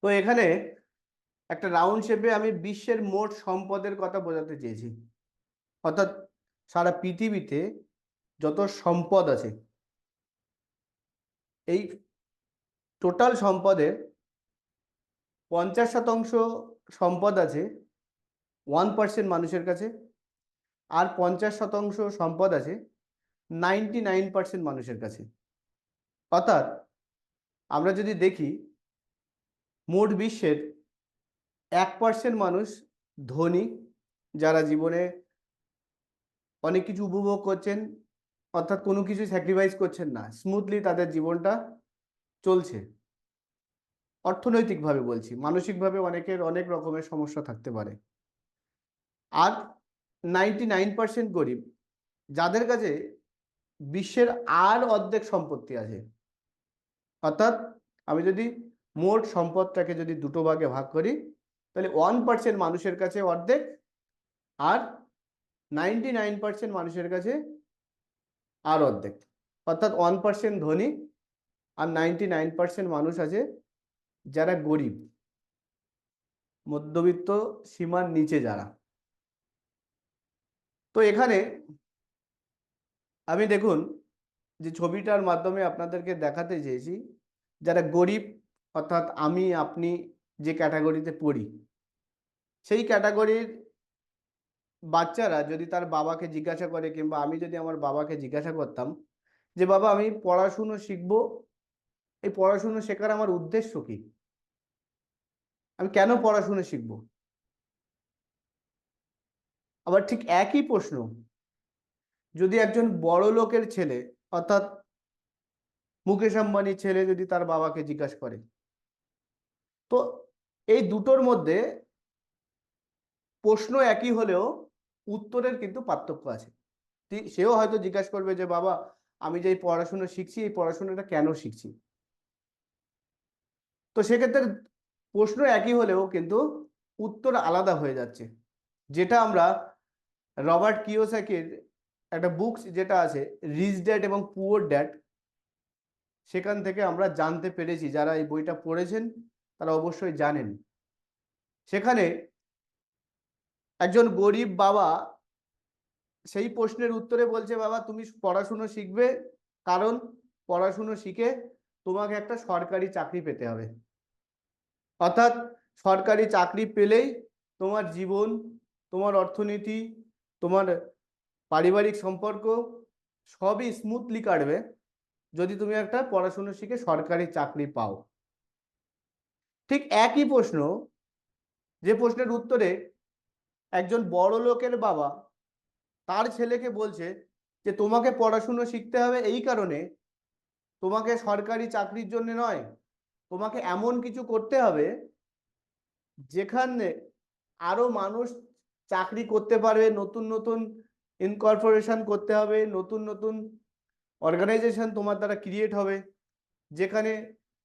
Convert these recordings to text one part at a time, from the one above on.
তো এখানে একটা রাউন্ড শেপে আমি বিশ্বের মোট সম্পদের কথা বোঝাতে চেয়েছি। অর্থাৎ সারা পৃথিবীতে যত সম্পদ আছে, এই টোটাল সম্পদের 50% সম্পদ আছে 1% মানুষের কাছে, আর 50% সম্পদ আছে 99% মানুষের কাছে। অর্থাৎ আমরা যদি দেখি, মোট বিশ্বের 1% মানুষ ধনী, যারা জীবনে অনেক কিছু উপভোগ করছেন, অর্থাৎ কোনো কিছু স্যাক্রিফাইস করছেন না, স্মুথলি তাদের জীবনটা চলছে। অর্থনৈতিকভাবে বলছি, মানসিকভাবে অনেকের অনেক রকমের সমস্যা থাকতে পারে। আর 99% গরিব, যাদের কাছে বিশ্বের আর অর্ধেক সম্পত্তি আছে। অর্থাৎ আমি যদি মোট সম্পদটাকে যদি দুটো ভাগে ভাগ করি, তাহলে 1% মানুষের কাছে অর্ধেক, আর 99% মানুষের কাছে আর অর্ধেক। অর্থাৎ 1% ধনী আর 99% মানুষ আছে যারা গরিব, মধ্যবিত্ত সীমার নিচে যারা। তো এখানে আমি দেখুন যে ছবিটার মাধ্যমে আপনাদেরকে দেখাতে চেয়েছি, যারা গরিব, অর্থাৎ আমি আপনি যে ক্যাটাগরিতে পড়ি, সেই ক্যাটাগরির বাচ্চারা যদি তার বাবাকে জিজ্ঞাসা করে, কিংবা আমি যদি আমার বাবাকে জিজ্ঞাসা করতাম যে বাবা আমি পড়াশুনো শিখবো, এই পড়াশুনো শেখার আমার উদ্দেশ্য কি, আমি কেন পড়াশুনো শিখবো, আবার ঠিক একই প্রশ্ন যদি একজন বড় লোকের ছেলে, অর্থাৎ মুকেশ আম্বানির ছেলে যদি তার বাবাকে জিজ্ঞাসা করে, তো এই দুটোর মধ্যে প্রশ্ন একই হলেও উত্তরের কিন্তু পার্থক্য আছে। সেও হয়তো জিজ্ঞাসা করবে যে বাবা আমি যে পড়াশুনো শিখছি, এই পড়াশোনাটা কেন শিখছি। তো সেক্ষেত্রে প্রশ্ন একই হলেও কিন্তু উত্তর আলাদা হয়ে যাচ্ছে, যেটা আমরা রবার্ট কিওসাকির একটা বুকস যেটা আছে রিচ ড্যাড এবং পুয়ার ড্যাড, সেখান থেকে আমরা জানতে পেরেছি, যারা এই বইটা পড়েছেন তারা অবশ্যই জানেন। সেখানে একজন গরিব বাবা সেই প্রশ্নের উত্তরে বলছে বাবা তুমি পড়াশুনো শিখবে, কারণ পড়াশুনো শিখে তোমাকে একটা সরকারি চাকরি পেতে হবে। অর্থাৎ সরকারি চাকরি পেলেই তোমার জীবন, তোমার অর্থনীতি, তোমার পারিবারিক সম্পর্ক সবই স্মুথলি কাটবে যদি তুমি একটা পড়াশুনো শিখে সরকারি চাকরি পাও। ঠিক একই প্রশ্ন, যে প্রশ্নের উত্তরে একজন বড় লোকের বাবা তার ছেলেকে বলছে যে তোমাকে পড়াশুনো শিখতে হবে এই কারণে, তোমাকে সরকারি চাকরির জন্য নয়, তোমাকে এমন কিছু করতে হবে যেখানে আরো মানুষ চাকরি করতে পারবে, নতুন নতুন ইনকর্পোরেশন করতে হবে, নতুন নতুন অর্গানাইজেশন তোমার দ্বারা ক্রিয়েট হবে, যেখানে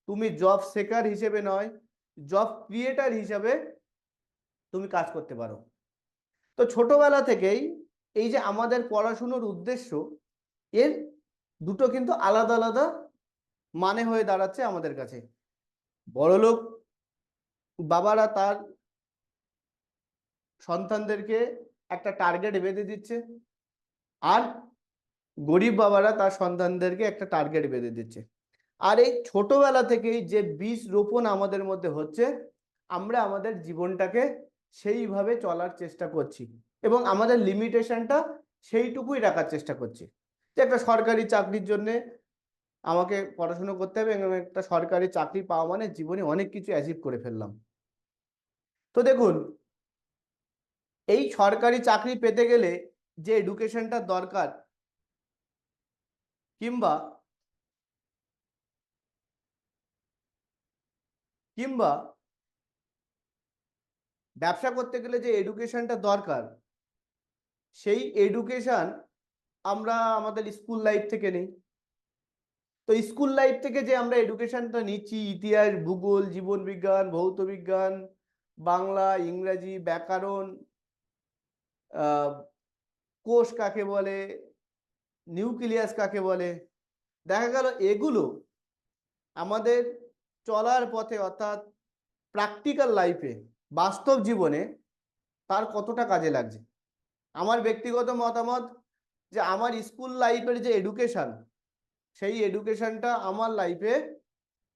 তুমি জব সেকার হিসেবে নয়, জব ক্রিয়েটার হিসেবে তুমি কাজ করতে পারো। তো ছোটবেলা থেকেই এই যে আমাদের পড়াশুনোর উদ্দেশ্য, এর দুটো কিন্তু আলাদা আলাদা মানে হয়ে দাঁড়াচ্ছে আমাদের কাছে। বড়লোক বাবারা তার সন্তানদেরকে একটা টার্গেট বেঁধে দিচ্ছে, আর গরিব বাবারা তার সন্তানদেরকে একটা টার্গেট বেঁধে দিচ্ছে। আর এই ছোটবেলা থেকেই যে বীজ রোপণ আমাদের মধ্যে হচ্ছে, আমরা আমাদের জীবনটাকে সেইভাবে চলার চেষ্টা করছি এবং আমাদের লিমিটেশনটা সেইটুকুই রাখার চেষ্টা করছি, যে একটা সরকারি চাকরির জন্যে আমাকে পড়াশুনো করতে হবে এবং একটা সরকারি চাকরি পাওয়া মানে জীবনে অনেক কিছু অ্যাচিভ করে ফেললাম। তো দেখুন, এই সরকারি চাকরি পেতে গেলে যে এডুকেশনটা দরকার, কিংবা কিংবা ব্যবসা করতে গেলে যে এডুকেশনটা দরকার, সেই এডুকেশন আমরা আমাদের স্কুল লাইফ থেকে নেই। তো স্কুল লাইফ থেকে যে আমরা এডুকেশনটা নিচ্ছি, ইতিহাস, ভূগোল, জীবন বিজ্ঞান, ভৌত বিজ্ঞান, বাংলা, ইংরাজি, ব্যাকরণ, কোষ কাকে বলে, নিউক্লিয়াস কাকে বলে, দেখা গেল এগুলো আমাদের চলার পথে, অর্থাৎ প্র্যাকটিক্যাল লাইফে, বাস্তব জীবনে তার কতটা কাজে লাগছে। আমার ব্যক্তিগত মতামত যে আমার স্কুল লাইফের যে এডুকেশন, সেই এডুকেশনটা আমার লাইফে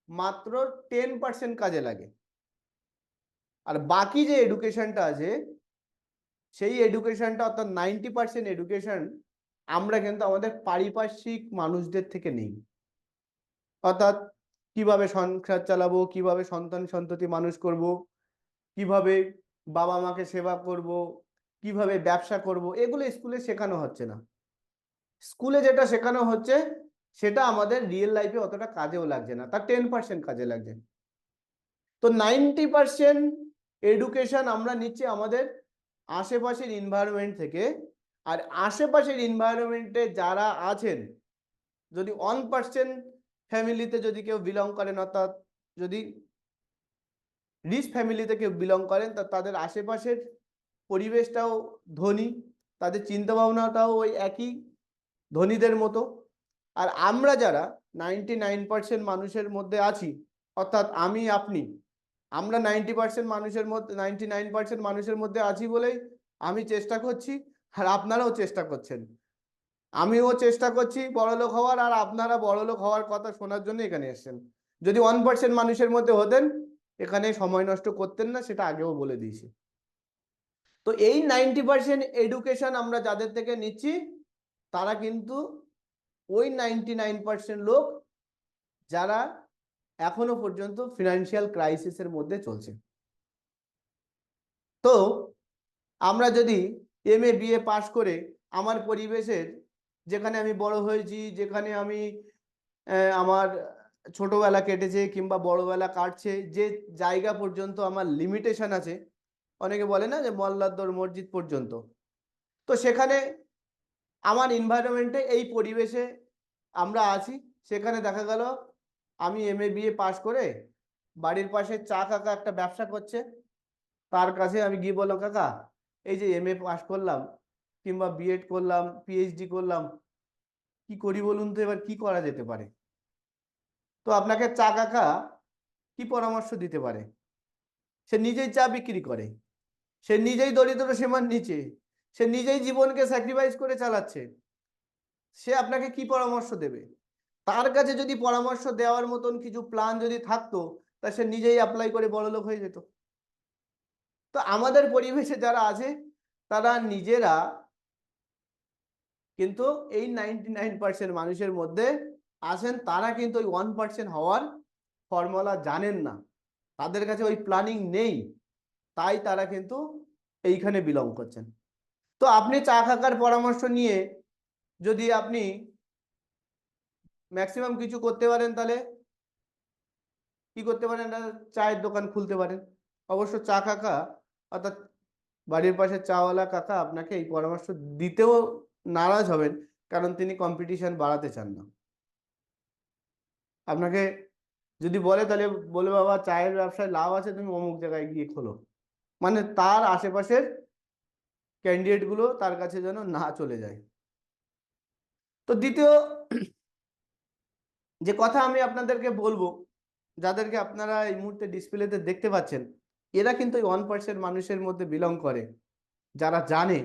মাত্র 10% কাজে লাগে। আর বাকি যে এডুকেশনটা আছে, সেই এডুকেশনটা অর্থাৎ 90% এডুকেশন আমরা কিন্তু আমাদের পারিপার্শ্বিক মানুষদের থেকে নেই। অর্থাৎ কিভাবে সংসার চালাবো, কিভাবে সন্তান সন্ততি মানুষ করব, কিভাবে বাবা মাকে সেবা করব, কিভাবে ব্যবসা করব, এগুলো স্কুলে শেখানো হচ্ছে না। স্কুলে যেটা শেখানো হচ্ছে সেটা আমাদের রিয়েল লাইফে অতটা কাজেও লাগছে না, তার 10% কাজে লাগছে। তো 90% এডুকেশন আমরা নিচ্ছি আমাদের আশেপাশের এনভায়রনমেন্ট থেকে। আর আশেপাশের এনভায়রনমেন্টে যারা আছেন, যদি 1% ফ্যামিলিতে যদি কেউ বিলং করেন, অর্থাৎ যদি রিচ ফ্যামিলি থেকে বিলং করেন, তা তাদের আশেপাশের পরিবেশটাও ধনী, তাদের চিন্তাভাবনাটাও ওই একই ধনীদের মতো। আর আমরা যারা 99% মানুষের মধ্যে আছি, অর্থাৎ আমি আপনি, আমরা 90% মানুষের মধ্যে 99% মানুষের মধ্যে আছি বলেই আমি চেষ্টা করছি, আর আপনারাও চেষ্টা করছেন। আমিও চেষ্টা করছি বড়লোক হওয়ার, আর আপনারা বড়লোক হওয়ার কথা শোনার জন্য এখানে এসেছেন। যদি 1% মানুষের মধ্যে হতেন, এখানে সময় নষ্ট করতেন না, সেটা আগেও বলে দিয়েছি। তো এই 90% এডুকেশন আমরা যাদের থেকে নিচ্ছি, তারা কিন্তু ওই 99% লোক যারা এখনো পর্যন্ত ফিনান্সিয়াল ক্রাইসিসের মধ্যে চলছে। তো আমরা যদি MA BA পাশ করে আমার পরিবেশের, যেখানে আমি বড় হয়েছি, যেখানে আমি আমার ছোটবেলা কেটেছে কিংবা বড়বেলা কাটছে, যে জায়গা পর্যন্ত আমার লিমিটেশন আছে, অনেকে বলে না যে মোল্লার মসজিদ পর্যন্ত, তো সেখানে আমার এনভায়রনমেন্টে এই পরিবেশে আমরা আছি। সেখানে দেখা গেল আমি MA BA পাশ করে বাড়ির পাশে চা কাকা একটা ব্যবসা করছে, তার কাছে আমি গিয়ে বললাম, কাকা এই যে MA পাশ করলাম কিংবা B.Ed করলাম, PhD করলাম, কি করি বলুন তো, এবার কি করা যেতে পারে? তো আপনাকে চা কাকা কি পরামর্শ দিতে পারে? সে নিজেই চা বিক্রি করে, সে নিজেই দরিদ্র সীমার নিচে, সে নিজেই জীবনকে স্যাক্রিফাইস করে চালাচ্ছে, সে আপনাকে কি পরামর্শ দেবে? তার কাছে যদি পরামর্শ দেওয়ার মতন কিছু প্ল্যান যদি থাকতো, তা সে নিজেই অ্যাপ্লাই করে বড়লোক হয়ে যেত। তো আমাদের পরিবেশে যারা আছে, তারা নিজেরা কিন্তু এই 99% মানুষের মধ্যে আছেন, তারা কিন্তু ওই 1% হওয়ার ফর্মুলা জানেন না, তাদের কাছে ওই প্ল্যানিং নেই, তাই তারা কিন্তু এইখানে বিলং করছেন। তো আপনি চা কাকার পরামর্শ নিয়ে যদি আপনি ম্যাক্সিমাম কিছু করতে পারেন, তাহলে কি করতে পারেন? একটা চায়ের দোকান খুলতে পারেন। অবশ্য চা কাকা অর্থাৎ বাড়ির পাশে চাওয়ালা কাকা আপনাকে এই পরামর্শ দিতেও নারাজ হবেন, কারণ তিনি কম্পিটিশন বাড়াতে চান না। আপনাকে যদি বলে, তাহলে বলে বাবা চায়ের ব্যবসায় লাভ আছে, তুমি অমুক জায়গায় গিয়ে খোলো, মানে তার আশেপাশের ক্যান্ডিডেট গুলো তার কাছে যেন না চলে যায়। তো দ্বিতীয় যে কথা আমি আপনাদেরকে বলবো, যাদেরকে আপনারা এই মুহূর্তে ডিসপ্লেতে দেখতে পাচ্ছেন, এরা কিন্তু ওই 1% মানুষের মধ্যে বিলং করে, যারা জানে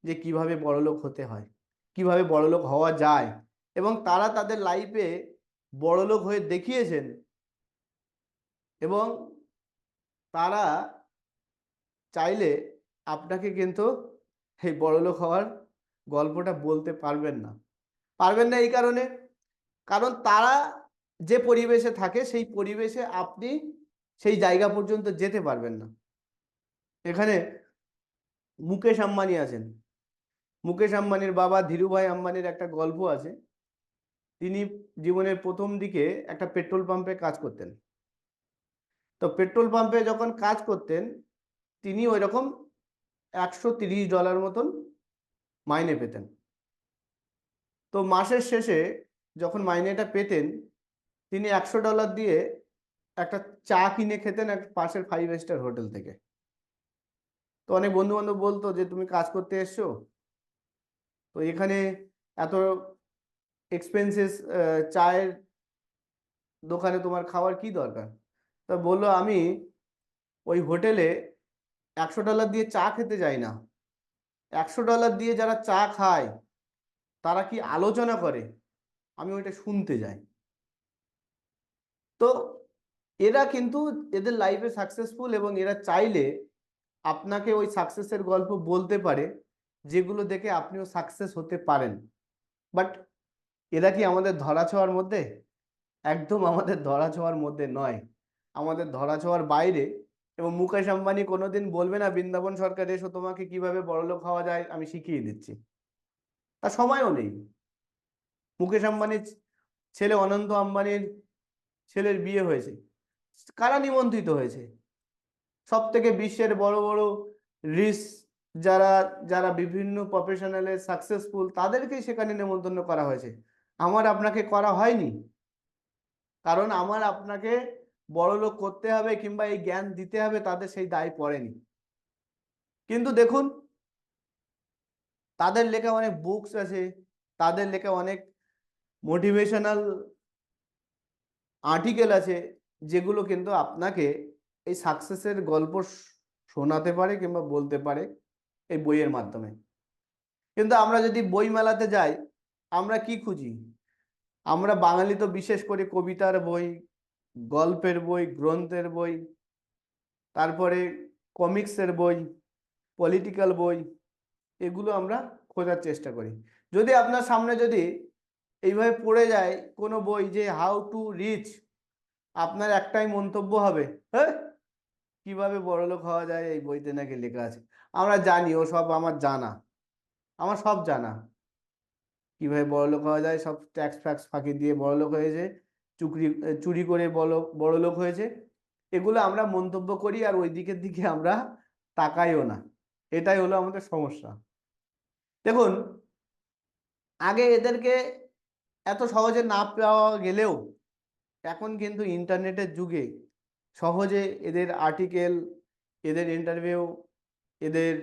যে কিভাবে বড়লোক হতে হয়, কিভাবে বড়লোক হওয়া যায়, এবং তারা তাদের লাইফে বড়লোক হয়ে দেখিয়েছেন, এবং তারা চাইলে আপনাকে কিন্তু এই বড়লোক হওয়ার গল্পটা বলতে পারবেন না। পারবেন না এই কারণে, কারণ তারা যে পরিবেশে থাকে, সেই পরিবেশে আপনি সেই জায়গা পর্যন্ত যেতে পারবেন না। এখানে মুকেশ আম্বানি আছেন, মুকেশ আম্বানির বাবা ধীরুভাই আম্বানির একটা গল্প আছে। তিনি জীবনের প্রথম দিকে একটা পেট্রোল পাম্পে কাজ করতেন। তো পেট্রোল পাম্পে যখন কাজ করতেন, তিনি ওই রকম $130 মতন মাইনে পেতেন। তো মাসের শেষে যখন মাইনেটা পেতেন, তিনি $100 দিয়ে একটা চা কিনে খেতেন এক পাশের 5 স্টার হোটেল থেকে। তো অনেক বন্ধু বান্ধব বলতো যে তুমি কাজ করতে এসছো, তো এখানে এত এক্সপেন্সেস চায়ের দোকানে তোমার খাওয়ার কি দরকার? তা বললো, আমি ওই হোটেলে $100 দিয়ে চা খেতে যায় না, $100 দিয়ে যারা চা খায় তারা কি আলোচনা করে আমি ওইটা শুনতে যাই। তো এরা কিন্তু এদের লাইফে সাকসেসফুল এবং এরা চাইলে আপনাকে ওই সাকসেসের গল্প বলতে পারে যেগুলো দেখে আপনিও সাকসেস হতে পারেন। বাট এরা কি আমাদের ধরাছোঁয়ার মধ্যে? একদম আমাদের ধরাছোঁয়ার মধ্যে নয়, আমাদের ধরাছোঁয়ার বাইরে। এবং মুকেশ আম্বানি কোনোদিন বলবে না বৃন্দাবন সরকার এসো তোমাকে কিভাবে বড়লোক হওয়া যায় আমি শিখিয়ে দিচ্ছি, তার সময়ও নেই। মুকেশ আম্বানির ছেলে অনন্ত আম্বানির ছেলের বিয়ে হয়েছে, কারা নিমন্ত্রিত হয়েছে? সব থেকে বিশ্বের বড় বড় রিচ যারা যারা বিভিন্ন প্রফেশনালে সাকসেসফুল তাদেরকেই সেখানে নেমন্তন্ন করা হয়েছে, আমার আপনাকে করা হয়নি। কারণ আমার আপনাকে বড়লোক করতে হবে কিংবা এই জ্ঞান দিতে হবে তাদের সেই দায় পড়েনি। কিন্তু দেখুন তাদের লেখা অনেক বুকস আছে, তাদের লেখা অনেক মোটিভেশনাল আর্টিকেল আছে যেগুলো কিন্তু আপনাকে এই সাকসেসের গল্প শোনাতে পারে কিংবা বলতে পারে এই বইয়ের মাধ্যমে। কিন্তু আমরা যদি বই মেলাতে যাই আমরা কি খুঁজি? আমরা বাঙালি তো বিশেষ করে কবিতার বই, গল্পের বই, গ্রন্থের বই, তারপরে কমিক্সের বই, পলিটিক্যাল বই, এগুলো আমরা খোঁজার চেষ্টা করি। যদি আপনার সামনে যদি এইভাবে পড়ে যায় কোনো বই যে হাউ টু রিচ, আপনার একটাই মন্তব্য হবে, হ্যাঁ কিভাবে বড়লোক হওয়া যায় এই বইতে নাকি লেখা আছে। আমরা জানি ও সব আমার জানা, আমার সব জানা কিভাবে বড়লোক হওয়া যায়, সব ট্যাক্স ফ্যাক্স ফাঁকি দিয়ে বড়লোক হয়েছে, চুরি করে বড়লোক হয়েছে, এগুলো আমরা মন্তব্য করি আর ওই দিকের দিকে আমরা তাকাইও না। এটাই হলো আমাদের সমস্যা। দেখুন আগে এদেরকে এত সহজে না পাওয়া গেলেও এখন কিন্তু ইন্টারনেটের যুগে সহজে এদের আর্টিকেল, এদের ইন্টারভিউ, এদের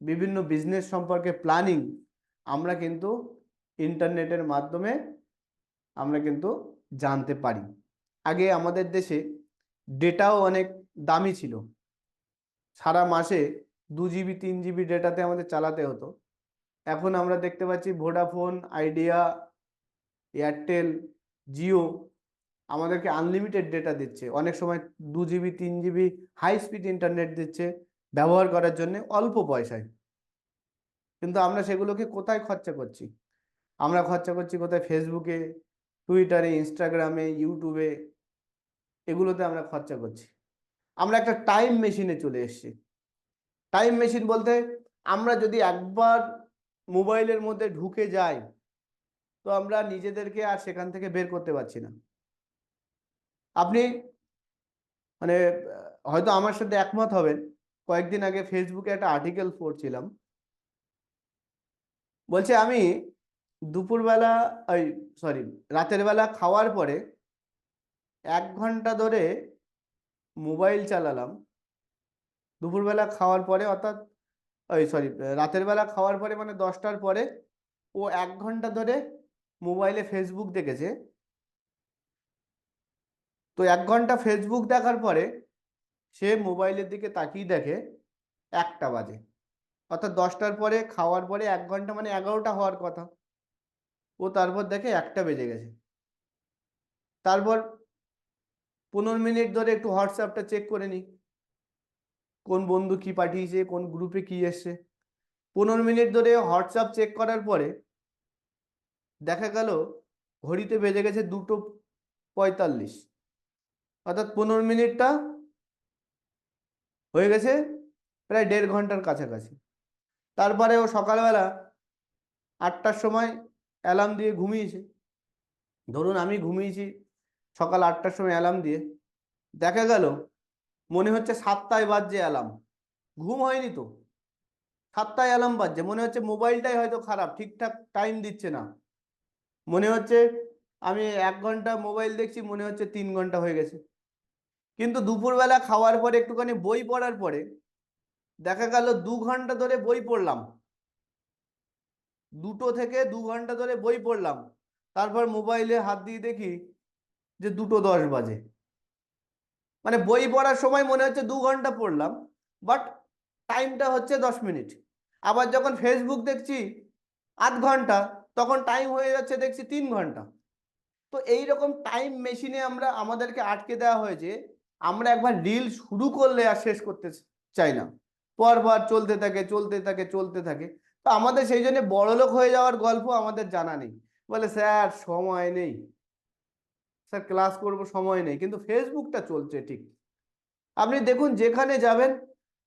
বিভিন্ন বিজনেস সম্পর্কে প্ল্যানিং আমরা কিন্তু ইন্টারনেটের মাধ্যমে আমরা কিন্তু জানতে পারি। আগে আমাদের দেশে ডেটাও অনেক দামি ছিল, সারা মাসে 2 GB 3 GB ডেটাতে আমাদের চালাতে হতো। এখন আমরা দেখতে পাচ্ছি ভোডাফোন, আইডিয়া, এয়ারটেল, জিও আমাদেরকে আনলিমিটেড ডেটা দিচ্ছে, অনেক সময় 2 GB 3 GB high speed internet দিচ্ছে ব্যবহার করার জন্য অল্প পয়সায়। কিন্তু আমরা সেগুলোকে কোথায় খরচা করছি? আমরা খরচা করছি কোথায়? ফেসবুকে, টুইটারে, ইনস্টাগ্রামে, ইউটিউবে, এগুলোতে আমরা খরচা করছি। আমরা একটা টাইম মেশিনে চলে এসেছি। টাইম মেশিন বলতে আমরা যদি একবার মোবাইলের মধ্যে ঢুকে যাই তো আমরা নিজেদেরকে আর সেখান থেকে বের করতে পারছি না। আপনি মানে হয়তো আমার সাথে একমত হবেন, কয়েকদিন আগে ফেসবুকে একটা আর্টিকেল পড়ছিলাম, বলছে আমি দুপুরবেলা ওই সরি রাতের বেলা খাওয়ার পরে 1 ঘন্টা ধরে মোবাইল চালালাম। দুপুরবেলা খাওয়ার পরে অর্থাৎ ওই সরি রাতের বেলা খাওয়ার পরে মানে 10টার পরে ও 1 ঘন্টা ধরে মোবাইলে ফেসবুক দেখেছে। তো 1 ঘন্টা ফেসবুক দেখার পরে সে মোবাইলের দিকে তাকিয়ে দেখে 1টা বাজে, অর্থাৎ 10টার পরে খাওয়ার পরে 1 ঘন্টা মানে 11টা হওয়ার কথা, ও তারপর দেখে 1টা বেজে গেছে। তারপর 15 মিনিট ধরে একটু হোয়াটসঅ্যাপটা চেক করে নি, কোন বন্ধু কি পাঠিয়েছে, কোন গ্রুপে কি এসছে। 15 মিনিট ধরে হোয়াটসঅ্যাপ চেক করার পরে দেখা গেল ঘড়িতে বেজে গেছে 2:45, অর্থাৎ 15 মিনিটটা হয়ে গেছে প্রায় 1.5 ঘন্টার কাছাকাছি। তারপরে ও সকালবেলা 8টার সময় অ্যালার্ম দিয়ে ঘুমিয়েছে। ধরুন আমি ঘুমিয়েছি সকাল 8টার সময় অ্যালার্ম দিয়ে, দেখা গেল মনে হচ্ছে 7টায় বাজছে অ্যালার্ম, ঘুম হয়নি তো, 7টায় অ্যালার্ম বাজছে, মনে হচ্ছে মোবাইলটাই হয়তো খারাপ, ঠিকঠাক টাইম দিচ্ছে না, মনে হচ্ছে আমি 1 ঘন্টা মোবাইল দেখছি, মনে হচ্ছে 3 ঘন্টা হয়ে গেছে। কিন্তু দুপুরবেলা খাওয়ার পরে একটুখানি বই পড়ার পরে দেখা গেল 2 ঘন্টা ধরে বই পড়লাম, 2টো থেকে 2 ঘন্টা ধরে বই পড়লাম, তারপর মোবাইলে হাত দিয়ে দেখি যে 2:10 বাজে। মানে বই পড়ার সময় মনে হচ্ছে 2 ঘন্টা পড়লাম, বাট টাইমটা হচ্ছে 10 মিনিট। আবার যখন ফেসবুক দেখছি আধ ঘন্টা, তখন টাইম হয়ে যাচ্ছে দেখছি 3 ঘন্টা। তো এইরকম টাইম মেশিনে আমরা আমাদেরকে আটকে দেওয়া হয়েছে। আমরা একবার রিল শুরু করলে আর শেষ করতে চাই না, পরবার চলতে থাকে চলতে থাকে চলতে থাকে। তো আমাদের সেই জন্য বড়লোক হয়ে যাওয়ার গল্প আমাদের জানা নেই। বলে স্যার সময় নেই, স্যার ক্লাস করব সময় নেই, কিন্তু ফেসবুকটা চলছে ঠিক। আপনি দেখুন যেখানে যাবেন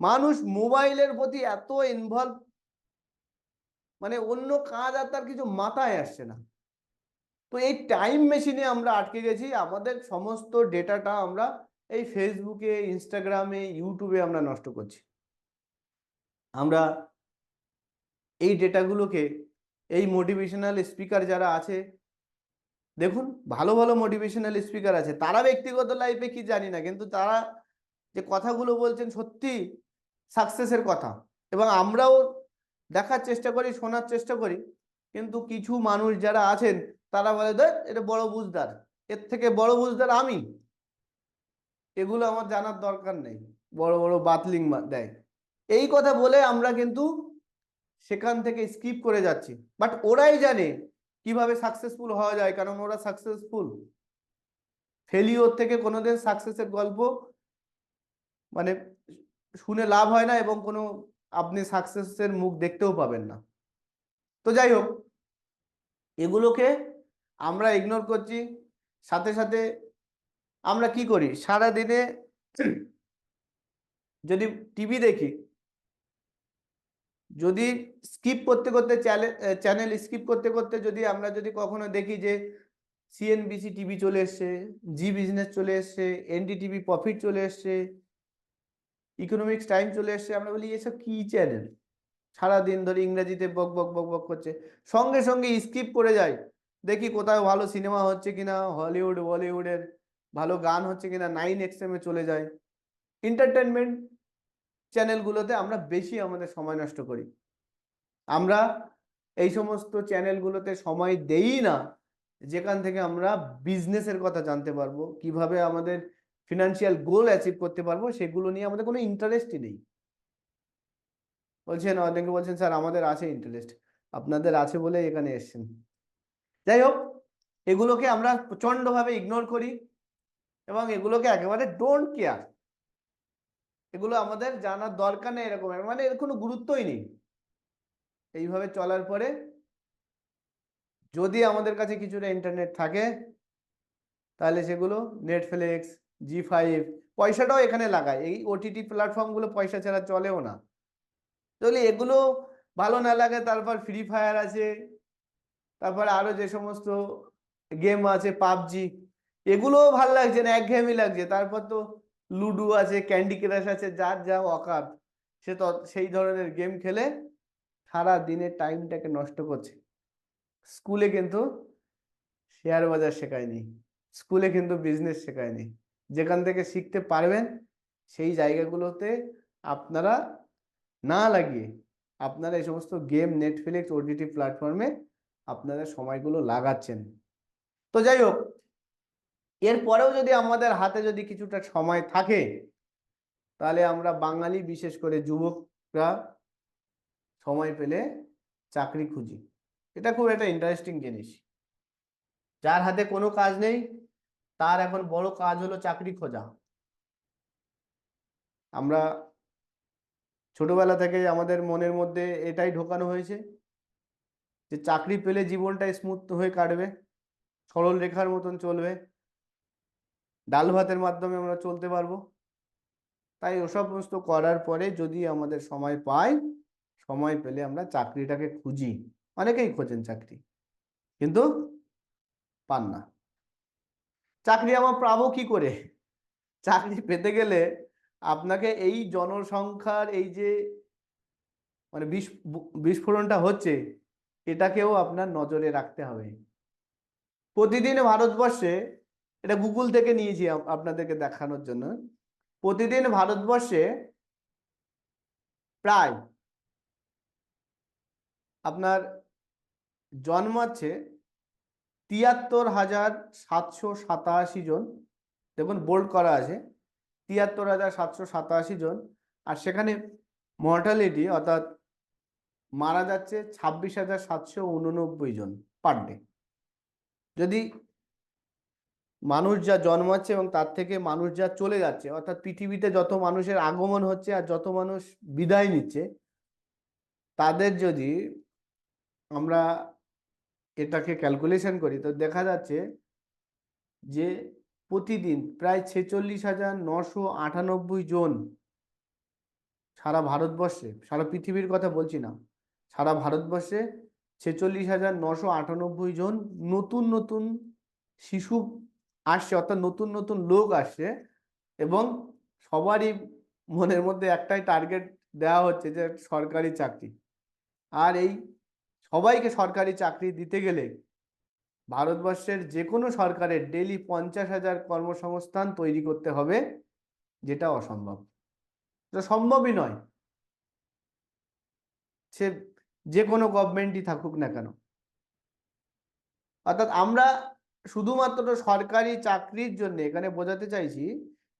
মানুষ মোবাইলের প্রতি এত ইনভলভ, মানে অন্য কাজ আর তার কিছু মাথায় আসছে না। তো এই টাইম মেশিনে আমরা আটকে গেছি, আমাদের সমস্ত ডেটাটা আমরা এই ফেসবুকে, ইনস্টাগ্রামে, ইউটিউবে আমরা নষ্ট করছি। আমরা এই ডেটাগুলোকে, এই মোটিভেশনাল স্পিকার যারা আছে, দেখুন ভালো ভালো মোটিভেশনাল স্পিকার আছে, তারা ব্যক্তিগত লাইফে কি জানি না, কিন্তু তারা যে কথাগুলো বলছেন সত্যি সাকসেসের কথা, এবং আমরাও দেখার চেষ্টা করি, শোনার চেষ্টা করি। কিন্তু কিছু মানুষ যারা আছেন তারা বলে দেখ এটা বড় বুঝদার, এর থেকে বড় বুঝদার আমি, এগুলো আমার জানার দরকার নেই, বড় বড় বাতলিং দেয়। এই কথা বলে আমরা কিন্তু সেখান থেকে স্কিপ করে যাচ্ছি। বাট ওরাই জানে কিভাবে সাকসেসফুল হওয়া যায়, কারণ ওরা সাকসেসফুল। ফেলিওর থেকে কোনোদিন সাকসেসের গল্প মানে শুনে লাভ হয় না, এবং কোনো আপনি সাকসেসের মুখ দেখতেও পাবেন না। তো যাই হোক, এগুলোকে আমরা ইগনোর করছি। সাথে সাথে আমরা কি করি, সারা দিনে যদি টিভি দেখি, যদি স্কিপ করতে করতে চ্যানেল স্কিপ করতে করতে যদি আমরা যদি কখনো দেখি যে সিএনবিসি টিভি চলে এসছে, জি বিজনেস চলে এসছে, এনডিটিভি প্রফিট চলে এসছে, ইকোনমিক্স টাইম চলে এসছে, আমরা বলি এসব কি চ্যানেল, সারাদিন ধরে ইংরেজিতে বক বক বক বক করছে। সঙ্গে সঙ্গে স্কিপ করে যাই, দেখি কোথাও ভালো সিনেমা হচ্ছে কিনা, হলিউড বলিউডের ভালো গান হচ্ছে কিনা, 9XM-এ চলে যায়। এন্টারটেনমেন্ট চ্যানেলগুলোতে আমরা বেশি আমাদের সময় নষ্ট করি। আমরা এই সমস্ত চ্যানেলগুলোতে সময় দেই না যেখান থেকে আমরা বিজনেসের কথা জানতে পারবো, কিভাবে আমাদের ফিনান্সিয়াল গোল অ্যাচিভ করতে পারবো, সেগুলো নিয়ে আমাদের কোনো ইন্টারেস্টই নেই। বলছেন অনেকে, বলছেন স্যার আমাদের আছে ইন্টারেস্ট, আপনাদের আছে বলে এখানে এসছেন। যাই হোক, এগুলোকে আমরা প্রচন্ডভাবে ইগনোর করি, এবং এগুলোকে একেবারে ডোন্ট কেয়ার, এগুলো আমাদের জানার দরকার নেই, এরকম মানে এর কোনো গুরুত্বই নেই। এইভাবে চলার পরে যদি আমাদের কাছে কিছুটা ইন্টারনেট থাকে, তাহলে সেগুলো নেটফ্লিক্স, জি5, পয়সাটাও এখানে লাগায়, এই ওটিটি প্ল্যাটফর্মগুলো পয়সা ছাড়া চলেও না। তাহলে এগুলো ভালো না লাগে, তারপর ফ্রি ফায়ার আছে, তারপরে আরো যে সমস্ত গেম আছে, পাবজি, এগুলোও ভাল লাগছে না, একঘেয়েমি লাগছে। তারপর তো লুডো আছে, ক্যান্ডি ক্রাশ আছে, যার যা অকাত সে তো সেই ধরনের গেম খেলে সারা দিনের টাইমটাকে নষ্ট করছে। স্কুলে কিন্তু শেয়ার বাজার শেখায়নি, স্কুলে কিন্তু বিজনেস শেখায়নি। যেখান থেকে শিখতে পারবেন সেই জায়গাগুলোতে আপনারা না লাগিয়ে আপনারা এই সমস্ত গেম, নেটফ্লিক্স, ওটিটি প্ল্যাটফর্মে আপনারা সময়গুলো লাগাচ্ছেন। তো যাই হোক, এরপরেও যদি আমাদের হাতে যদি কিছুটা সময় থাকে, তাহলে আমরা বাঙালি, বিশেষ করে যুবকরা সময় পেলে চাকরি খুঁজি। এটা খুব একটা ইন্টারেস্টিং জিনিস। যার হাতে কোনো কাজ নেই তার এখন বড় কাজ হলো চাকরি খোঁজা। আমরা ছোটবেলা থেকে আমাদের মনের মধ্যে এটাই ঢোকানো হয়েছে যে চাকরি পেলে জীবনটা স্মুথ হয়ে কাটবে, সরল রেখার মতন চলবে, ডাল ভাতের মাধ্যমে আমরা চলতে পারবো। তাই ওসব সমস্ত করার পরে যদি আমাদের সময় পাই, সময় পেলে আমরা চাকরিটাকে খুঁজি। অনেকেই খোঁজেন চাকরি, কিন্তু পান না। চাকরি আমরা পাবো কি করে? চাকরি পেতে গেলে আপনাকে এই জনসংখ্যার এই যে মানে বিস্ফোরণটা হচ্ছে, এটাকেও আপনার নজরে রাখতে হবে। প্রতিদিন ভারতবর্ষে, এটা গুগল থেকে নিয়েছি আপনাদেরকে দেখানোর জন্য, প্রতিদিন ভারতবর্ষে প্রায় আপনার জন্মাচ্ছে 73,787 জন, দেখুন বোল্ড করা আছে, 73,787 জন, আর সেখানে মর্টালিটি অর্থাৎ মারা যাচ্ছে 26,789 জন পার ডে। যদি মানুষ যা জন্মাচ্ছে এবং তার থেকে মানুষ যা চলে যাচ্ছে, অর্থাৎ পৃথিবীতে যত মানুষের আগমন হচ্ছে আর যত মানুষ বিদায় নিচ্ছে, তাদের যদি আমরা এটাকে ক্যালকুলেশন করি তো দেখা যাচ্ছে যে প্রতিদিন প্রায় 46,998 জন সারা ভারতবর্ষে, সারা পৃথিবীর কথা বলছি না, সারা ভারতবর্ষে 46,998 জন নতুন নতুন শিশু আসছে, অর্থাৎ নতুন নতুন লোক আসছে। এবং সবারই মনের মধ্যে একটাই টার্গেট দেওয়া হচ্ছে যে সরকারি চাকরি। আর এই সবাইকে সরকারি চাকরি দিতে গেলে ভারতবর্ষের যে কোনো সরকারের ডেইলি 50,000 কর্মসংস্থান তৈরি করতে হবে, যেটা অসম্ভব, এটা সম্ভবই নয়, সে যে কোনো গভর্নমেন্টই থাকুক না কেন। অর্থাৎ আমরা শুধুমাত্র সরকারি চাকরির জন্য, এখানে বোঝাতে চাইছি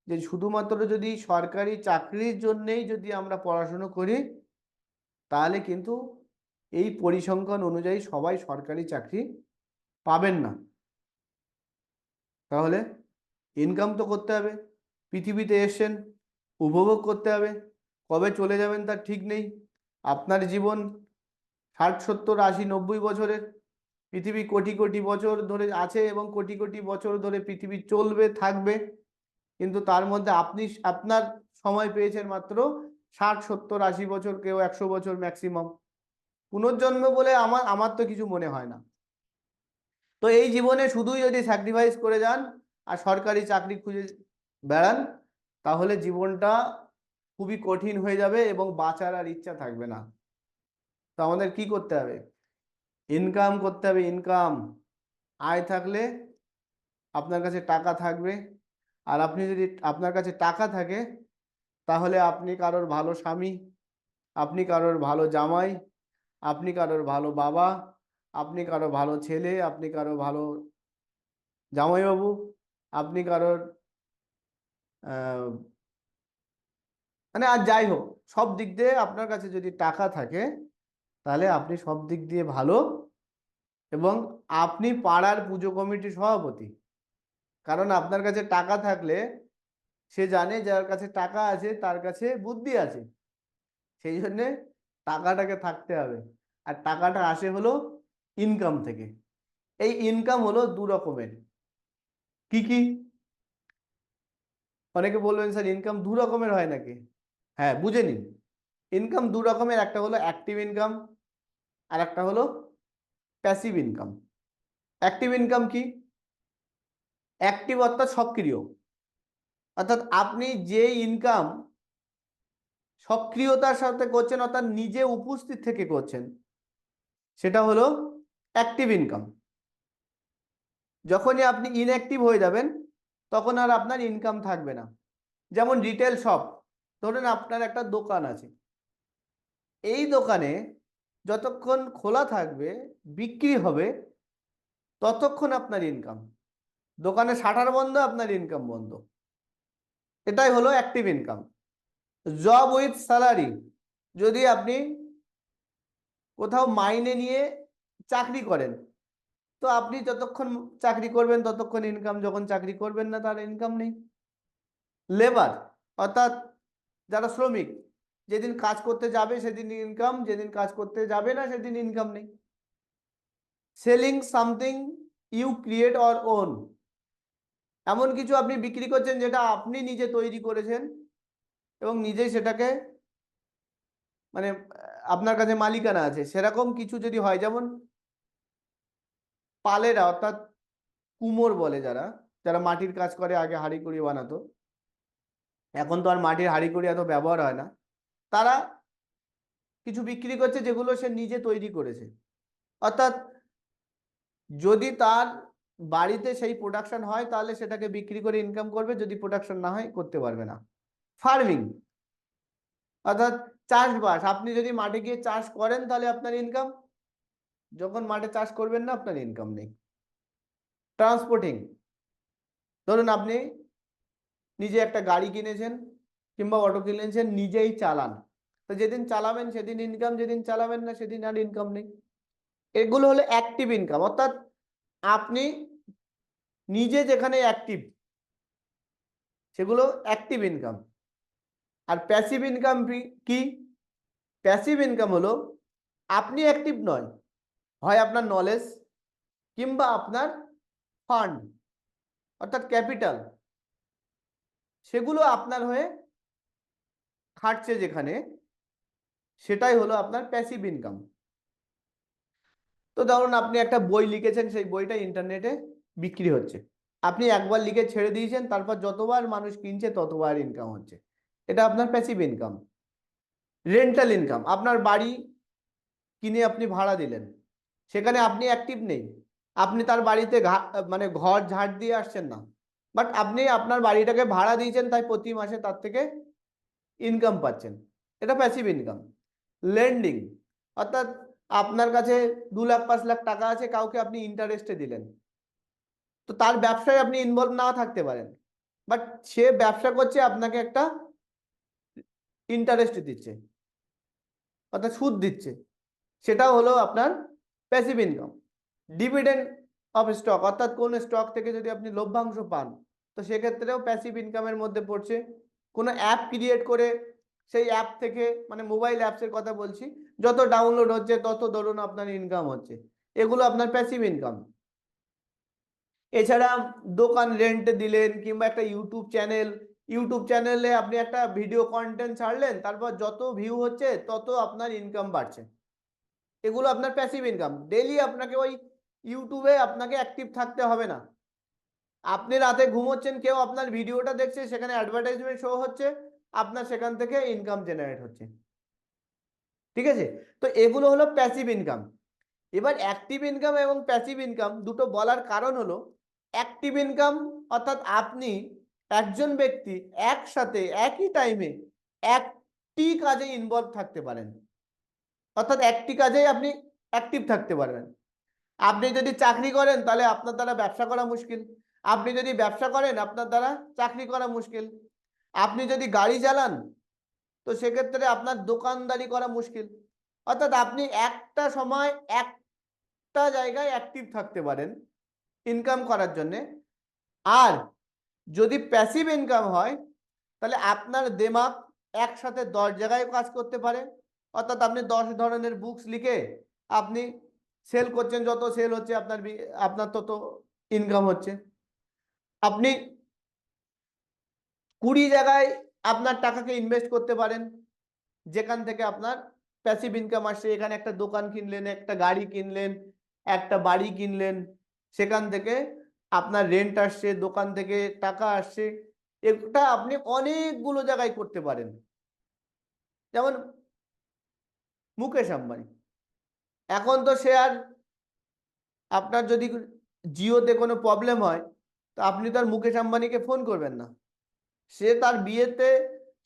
যে শুধুমাত্র যদি সরকারি চাকরির জন্যেই যদি আমরা পড়াশুনো করি, তাহলে কিন্তু এই পরিসংখ্যান অনুযায়ী সবাই সরকারি চাকরি পাবেন না। তাহলে ইনকাম তো করতে হবে, পৃথিবীতে এসছেন, উপভোগ করতে হবে, কবে চলে যাবেন তার ঠিক নেই। আপনার জীবন 60, 70, 80, 90 বছরের, পৃথিবী কোটি কোটি বছর ধরে আছে এবং কোটি কোটি বছর ধরে পৃথিবী চলবে, থাকবে, কিন্তু তার মধ্যে আপনি আপনার সময় পেয়েছেন মাত্র 60, 70, 80 বছর, কেউ 100 বছর ম্যাক্সিমাম। পুনর্জন্ম বলে আমার তো কিছু মনে হয় না। তো এই জীবনে শুধুই যদি স্যাক্রিফাইস করে যান আর সরকারি চাকরি খুঁজে বেড়ান, তাহলে জীবনটা খুবই কঠিন হয়ে যাবে এবং বাঁচার আর ইচ্ছা থাকবে না। তো আমাদের কি করতে হবে? ইনকাম করতে হবে। ইনকাম, আয় থাকলে আপনার কাছে টাকা থাকবে, আর আপনি যদি আপনার কাছে টাকা থাকে তাহলে আপনি কারোর ভালো স্বামী, আপনি কারোর ভালো জামাই, আপনি কারোর ভালো বাবা, আপনি কারো ভালো ছেলে, আপনি কারো ভালো জামাইবাবু, আপনি কারোর মানে আর যাই হোক, সব দিক দিয়ে আপনার কাছে যদি টাকা থাকে তাহলে আপনি সব দিক দিয়ে ভালো, এবং আপনি পাড়ার পুজো কমিটির সভাপতি। কারণ আপনার কাছে টাকা থাকলে সে জানে যার কাছে টাকা আছে তার কাছে বুদ্ধি আছে, সেই জন্যে টাকাটাকে থাকতে হবে। আর টাকাটা আসে হলো ইনকাম থেকে। এই ইনকাম হলো দু রকমের। কি কি? অনেকে বলবেন স্যার ইনকাম দু রকমের হয় নাকি? হ্যাঁ, বুঝে নিন। ইনকাম দু রকমের, একটা হলো অ্যাক্টিভ ইনকাম আর একটা হলো প্যাসিভ ইনকাম। অ্যাক্টিভ ইনকাম কি? অ্যাক্টিভ অর্থাৎ সক্রিয়, অর্থাৎ আপনি যে ইনকাম সক্রিয়তার সাথে করছেন, অর্থাৎ নিজে উপস্থিত থেকে করছেন, সেটা হলো অ্যাক্টিভ ইনকাম। যখনই আপনি ইনঅ্যাক্টিভ হয়ে যাবেন তখন আর আপনার ইনকাম থাকবে না। যেমন রিটেল শপ, ধরুন আপনার একটা দোকান আছে, এই দোকানে যতক্ষণ খোলা থাকবে, বিক্রি হবে, ততক্ষণ আপনার ইনকাম। দোকানে শাটার বন্ধ, আপনার ইনকাম বন্ধ। এটাই হলো active income. Job with salary, যদি আপনি কোথাও মাইনে নিয়ে চাকরি করেন, তো আপনি যতক্ষণ চাকরি করবেন ততক্ষণ ইনকাম, যখন চাকরি করবেন না তার ইনকাম নেই। লেবার অর্থাৎ যারা শ্রমিক, যেদিন কাজ করতে যাবে সেদিন ইনকাম, যেদিন কাজ করতে যাবে না সেদিন ইনকাম নেই। Selling something you create or own, এমন কিছু আপনি বিক্রি করছেন যেটা আপনি নিজে তৈরি করেছেন এবং নিজেই সেটাকে মানে আপনার কাছে মালিকানা আছে, সেরকম কিছু যদি হয়। যেমন পালেরা অর্থাৎ কুমোর বলে, যারা যারা মাটির কাজ করে, আগে হাঁড়ি কুড়ি বানাতো, এখন তো আর মাটির হাঁড়ি কুড়ি এত ব্যবহার হয় না, তারা কিছু বিক্রি করছে যেগুলো সে নিজে তৈরি করেছে। অর্থাৎ যদি তার বাড়িতে সেই প্রোডাকশন হয় তাহলে সেটাকে বিক্রি করে ইনকাম করবে, যদি প্রোডাকশন না হয় করতে পারবে না। ফার্মিং অর্থাৎ চাষবাস, আপনি যদি মাঠে গিয়ে চাষ করেন তাহলে আপনার ইনকাম, যখন মাঠে চাষ করবেন না আপনার ইনকাম নেই। ট্রান্সপোর্টিং, ধরুন আপনি নিজে একটা গাড়ি কিনেছেন কিংবা অটো কিনেছেন, নিজেই চালান, তো যেদিন চালাবেন সেদিন ইনকাম, যেদিন চালাবেন না সেদিন আর ইনকাম নেই। এগুলো হলো অ্যাক্টিভ ইনকাম, অর্থাৎ আপনি নিজে যেখানে অ্যাক্টিভ সেগুলো অ্যাক্টিভ ইনকাম। আর প্যাসিভ ইনকাম কি? প্যাসিভ ইনকাম হলো আপনি অ্যাক্টিভ নয়, হয় আপনার নলেজ কিংবা আপনার ফান্ড অর্থাৎ ক্যাপিটাল, সেগুলো আপনার হয়ে খাটছে যেখানে, সেটাই হলো আপনার প্যাসিভ ইনকাম। তো ধরুন আপনি একটা বই লিখেছেন, সেই বইটা ইন্টারনেটে বিক্রি হচ্ছে, আপনি একবার লিখে ছেড়ে দিয়েছেন, তারপর যতবার মানুষ কিনছে ততবার ইনকাম হচ্ছে, এটা আপনার প্যাসিভ ইনকাম। রেন্টাল ইনকাম, আপনার বাড়ি কিনে আপনি ভাড়া দিলেন, সেখানে আপনি অ্যাক্টিভ নেই, আপনি তার বাড়িতে মানে ঘর ঝাড় দিয়ে আসছেন না, বাট আপনি আপনার বাড়িটাকে ভাড়া দিয়েছেন, তাই প্রতি মাসে তার থেকে ইনকাম পাচ্ছেন, এটা প্যাসিভ ইনকাম। লেন্ডিং, অর্থাৎ আপনার কাছে 2 লাখ 5 লাখ টাকা আছে, কাউকে আপনি ইন্টারেস্টে দিলেন, তো তার ব্যবসায় আপনি ইনভলভ না থাকতে পারেন, বাট সে ব্যবসা করছে, আপনাকে একটা ইন্টারেস্ট দিচ্ছে অর্থাৎ সুদ দিচ্ছে, সেটাও হলো আপনার passive income. Dividend of stock, অর্থাৎ কোন স্টক থেকে যদি আপনি লভ্যাংশ পান, তো সেক্ষেত্রেও প্যাসিভ ইনকামের মধ্যে পড়ছে। কোনো অ্যাপ ক্রিয়েট করে সেই অ্যাপ থেকে, মানে মোবাইল অ্যাপসের কথা বলছি, যত ডাউনলোড হচ্ছে তত ধরুন আপনার ইনকাম হচ্ছে, এগুলো আপনার প্যাসিভ ইনকাম। এছাড়া দোকান রেন্টে দিলেন কিংবা একটা ইউটিউব চ্যানেলে আপনি একটা ভিডিও কন্টেন্ট ছাড়লেন, তারপর যত ভিউ হচ্ছে তত আপনার ইনকাম বাড়ছে, এগুলো আপনার প্যাসিভ ইনকাম। ডেইলি আপনাকে ওই ইউটিউবে আপনাকে অ্যাক্টিভ থাকতে হবে না, আপনি রাতে ঘুমোচ্ছেন, কেউ আপনার ভিডিওটা দেখছে, সেখানে অ্যাডভার্টাইজমেন্ট শো হচ্ছে, আপনার সেখান থেকে ইনকাম জেনারেট হচ্ছে, ঠিক আছে? তো এগুলো হলো প্যাসিভ ইনকাম। এবার অ্যাক্টিভ ইনকাম এবং প্যাসিভ ইনকাম দুটো বলার কারণ হলো, অ্যাক্টিভ ইনকাম অর্থাৎ আপনি একজন ব্যক্তি একসাথে একই টাইমে একটি কাজে ইনভলভ থাকতে পারেন, অর্থাৎ একটি কাজেই আপনি অ্যাক্টিভ থাকতে পারবেন। আপনি যদি চাকরি করেন তাহলে আপনার দ্বারা ব্যবসা করা মুশকিল, আপনি যদি ব্যবসা করেন আপনার দ্বারা চাকরি করা মুশকিল, আপনি যদি গাড়ি চালান তো সেক্ষেত্রে আপনার দোকানদারি করা মুশকিল, অর্থাৎ আপনি একটা সময় একটা জায়গায় অ্যাক্টিভ থাকতে পারেন ইনকাম করার জন্যে। আর যদি প্যাসিভ ইনকাম হয়, তাহলে আপনার দিমাগ একসাথে 10 জায়গায় কাজ করতে পারে, অর্থাৎ আপনি 10 ধরনের বুকস লিখে আপনি সেল করছেন, যত সেল হচ্ছে আপনার আপনার তত ইনকাম হচ্ছে। আপনি 20 জায়গায় আপনার টাকাকে ইনভেস্ট করতে পারেন, যেখান থেকে আপনার প্যাসিভ ইনকাম আসছে। এখানে একটা দোকান কিনলেন, একটা গাড়ি কিনলেন, একটা বাড়ি কিনলেন, সেখান থেকে আপনার রেন্ট আসছে, দোকান থেকে টাকা আসছে, এটা আপনি অনেকগুলো জায়গায় করতে পারেন। যেমন মুকেশ আম্বানি, এখন তো সে আর, আপনার যদি জিওতে কোনো প্রবলেম হয়, তো আপনি তো আর মুকেশ আম্বানিকে ফোন করবেন না, সে তার বিয়েতে,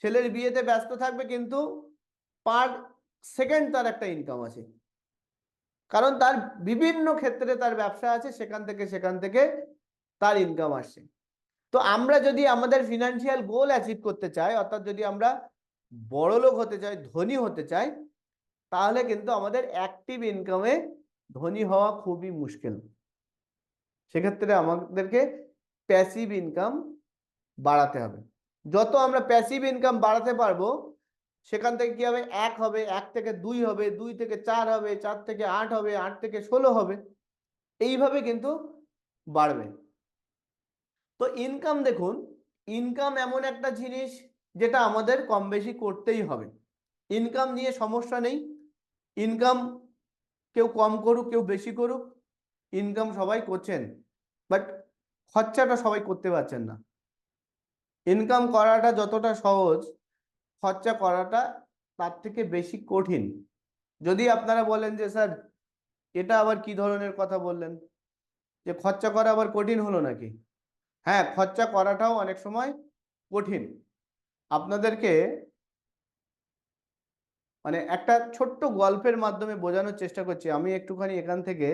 ছেলের বিয়েতে ব্যস্ত থাকবে, কিন্তু পার সেকেন্ড তার একটা ইনকাম আছে, কারণ তার বিভিন্ন ক্ষেত্রে তার ব্যবসা আছে, সেখান থেকে তার ইনকাম আসছে। তো আমরা যদি আমাদের ফিনান্সিয়াল গোল অ্যাচিভ করতে চাই, অর্থাৎ যদি আমরা বড়লোক হতে চাই, ধনী হতে চাই, তাহলে কিন্তু আমাদের অ্যাক্টিভ ইনকামে ধনী হওয়া খুবই মুশকিল। সেক্ষেত্রে আমাদেরকে প্যাসিভ ইনকাম বাড়াতে হবে। যত আমরা প্যাসিভ ইনকাম বাড়াতে পারবো, সেখান থেকে কি হবে, 1 হবে, 1 থেকে 2 হবে, 2 থেকে 4 হবে, 4 থেকে 8 হবে, 8 থেকে 16 হবে, এইভাবে কিন্তু বাড়বে। তো ইনকাম দেখুন, ইনকাম এমন একটা জিনিস যেটা আমাদের কম বেশি করতেই হবে, ইনকাম নিয়ে সমস্যা নেই। ইনকাম কেউ কম করুক কেউ বেশি করুক, ইনকাম সবাই করছেন, বাট খরচাটা সবাই করতে পারছেন না। ইনকাম করাটা যতটা সহজ, খরচা করাটা তার থেকে বেশি কঠিন। যদি আপনারা বলেন যে স্যার এটা আবার কি ধরনের কথা বললেন, যে খরচা করা আবার কঠিন হলো নাকি? হ্যাঁ, খরচা করাটাও অনেক সময় কঠিন। আপনাদেরকে মানে একটা ছোট্ট গল্পের মাধ্যমে বোঝানোর চেষ্টা করছি। আমি একটুখানি এখান থেকে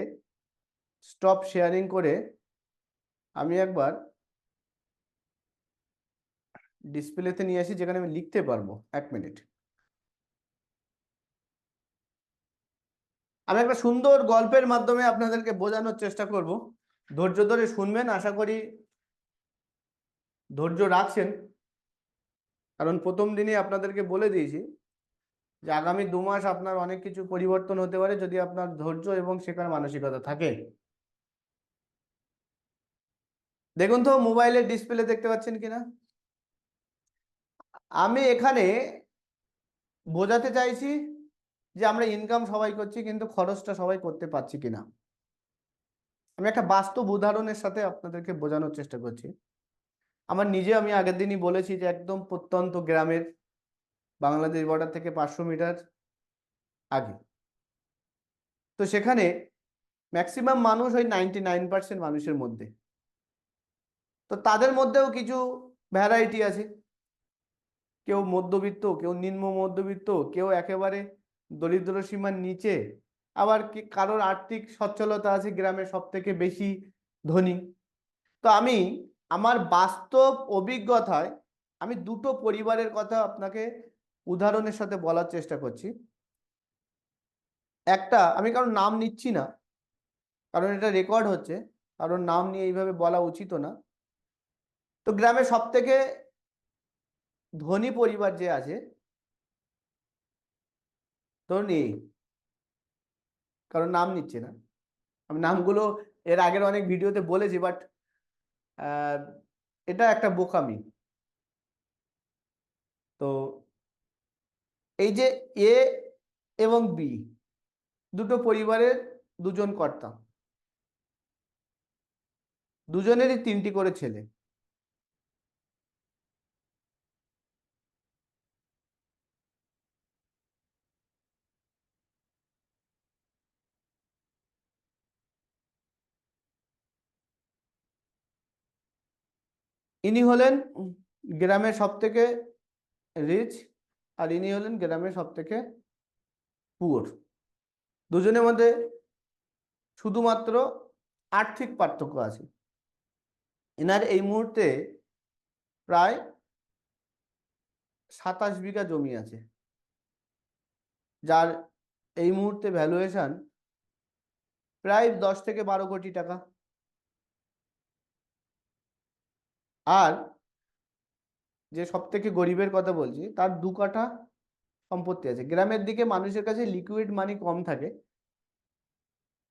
স্টপ শেয়ারিং করে আমি একবার ডিসপ্লেতে নিয়ে আসি যেখানে আমি লিখতে পারবো। 1 মিনিট। আমি একটা সুন্দর গল্পের মাধ্যমে আপনাদেরকে বোঝানোর চেষ্টা করব, ধৈর্য ধরে শুনবেন, আশা করি ধৈর্য রাখছেন, কারণ প্রথম দিনই আপনাদেরকে বলে দিয়েছি যে আগামী 2 মাস আপনার অনেক কিছু পরিবর্তন হতে পারে যদি আপনার ধৈর্য এবং শেখার মানসিকতা থাকে। দেখুন তো মোবাইলের ডিসপ্লে দেখতে পাচ্ছেন কিনা। আমি এখানে বোঝাতে চাইছি যে আমরা ইনকাম সবাই করছি কিন্তু খরচটা সবাই করতে পারছি কিনা। আমি একটা বাস্তব উদাহরণের সাথে আপনাদেরকে বোঝানোর চেষ্টা করছি। আমি আগের দিনই বলেছি যে একদম প্রত্যন্ত গ্রামের, বাংলাদেশ বর্ডার থেকে 500 মিটার আগে। তো সেখানে ম্যাক্সিমাম মানুষ ওই 99% মানুষের মধ্যে। তো তাদের মধ্যেও কিছু ভ্যারাইটি আছে, কেউ মধ্যবিত্ত, কেউ নিম্ন মধ্যবিত্ত, কেউ একেবারে দরিদ্র সীমার নিচে, আবার কারোর আর্থিক সচ্ছলতা আছে, গ্রামে সব থেকে বেশি ধনী। তো আমি আমার বাস্তব অভিজ্ঞতায় আমি দুটো পরিবারের কথা আপনাকে উদাহরণের সাথে বলার চেষ্টা করছি। একটা, আমি কারোর নাম নিচ্ছি না কারণ এটা রেকর্ড হচ্ছে, কারণ নাম নিয়ে এইভাবে বলা উচিত না। তো গ্রামে সব থেকে ধনী পরিবার যে আছে, ধরুন এই, কারণ নাম নিচ্ছে না, আমি নামগুলো এর আগের অনেক ভিডিওতে বলেছি, বাট এটা একটা বোকামি। তো এই যে এ এবং বি দুটো পরিবারের দুজন কর্তা, দুজনেরই 3টি করে ছেলে। ইনি হলেন গ্রামের সব থেকে রিচ, আর ইনি হলেন গ্রামের সব থেকে পুয়ার। দুজনের মধ্যে শুধুমাত্র আর্থিক পার্থক্য আছে। এনার এই মুহূর্তে প্রায় 27 বিঘা জমি আছে, যার এই মুহূর্তে ভ্যালুয়েশন প্রায় 10 থেকে 12 কোটি টাকা। আর যে সব থেকে গরিবের কথা বলছি, তার 2 কাঠা সম্পত্তি আছে। গ্রামের দিকে মানুষের কাছে লিকুইড মানি কম থাকে,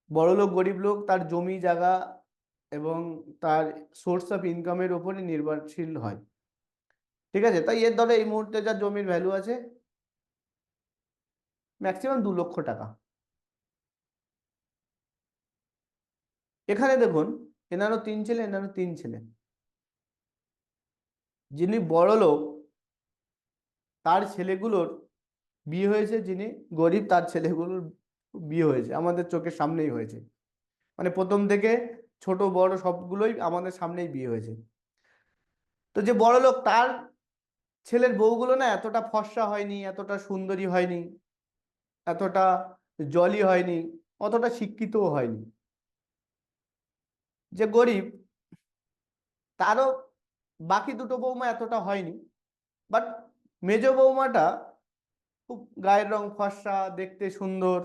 বড় লোক গরিব লোক তার জমি জায়গা এবং তার সোর্স অফ ইনকামের উপরে নির্ভরশীল হয়। ঠিক আছে, তাই এর ধরে এই মুহূর্তে যা জমির ভ্যালু আছে ম্যাক্সিমাম 2 লক্ষ টাকা। এখানে দেখুন, এনারও 3 ছেলে, এনারও 3 ছেলে। যিনি বড় লোক তার ছেলেগুলোর বিয়ে হয়েছে, যিনি গরিব তার ছেলেগুলোর বিয়ে হয়েছে, আমাদের চোখের সামনেই হয়েছে। মানে প্রথম থেকে ছোট বড় সবগুলোই আমাদের সামনেই বিয়ে হয়েছে। তো যে বড় লোক তার ছেলের বউগুলো না এতটা ফর্সা হয়নি, এতটা সুন্দরী হয়নি, এতটা জলি হয়নি, অতটা শিক্ষিতও হয়নি। যে গরিব তারও বাকি দুটো বৌমা এতটা হয়নি, বাট মেজ বৌমাটা খুব গায়ের রং ফর্সা, দেখতে সুন্দর,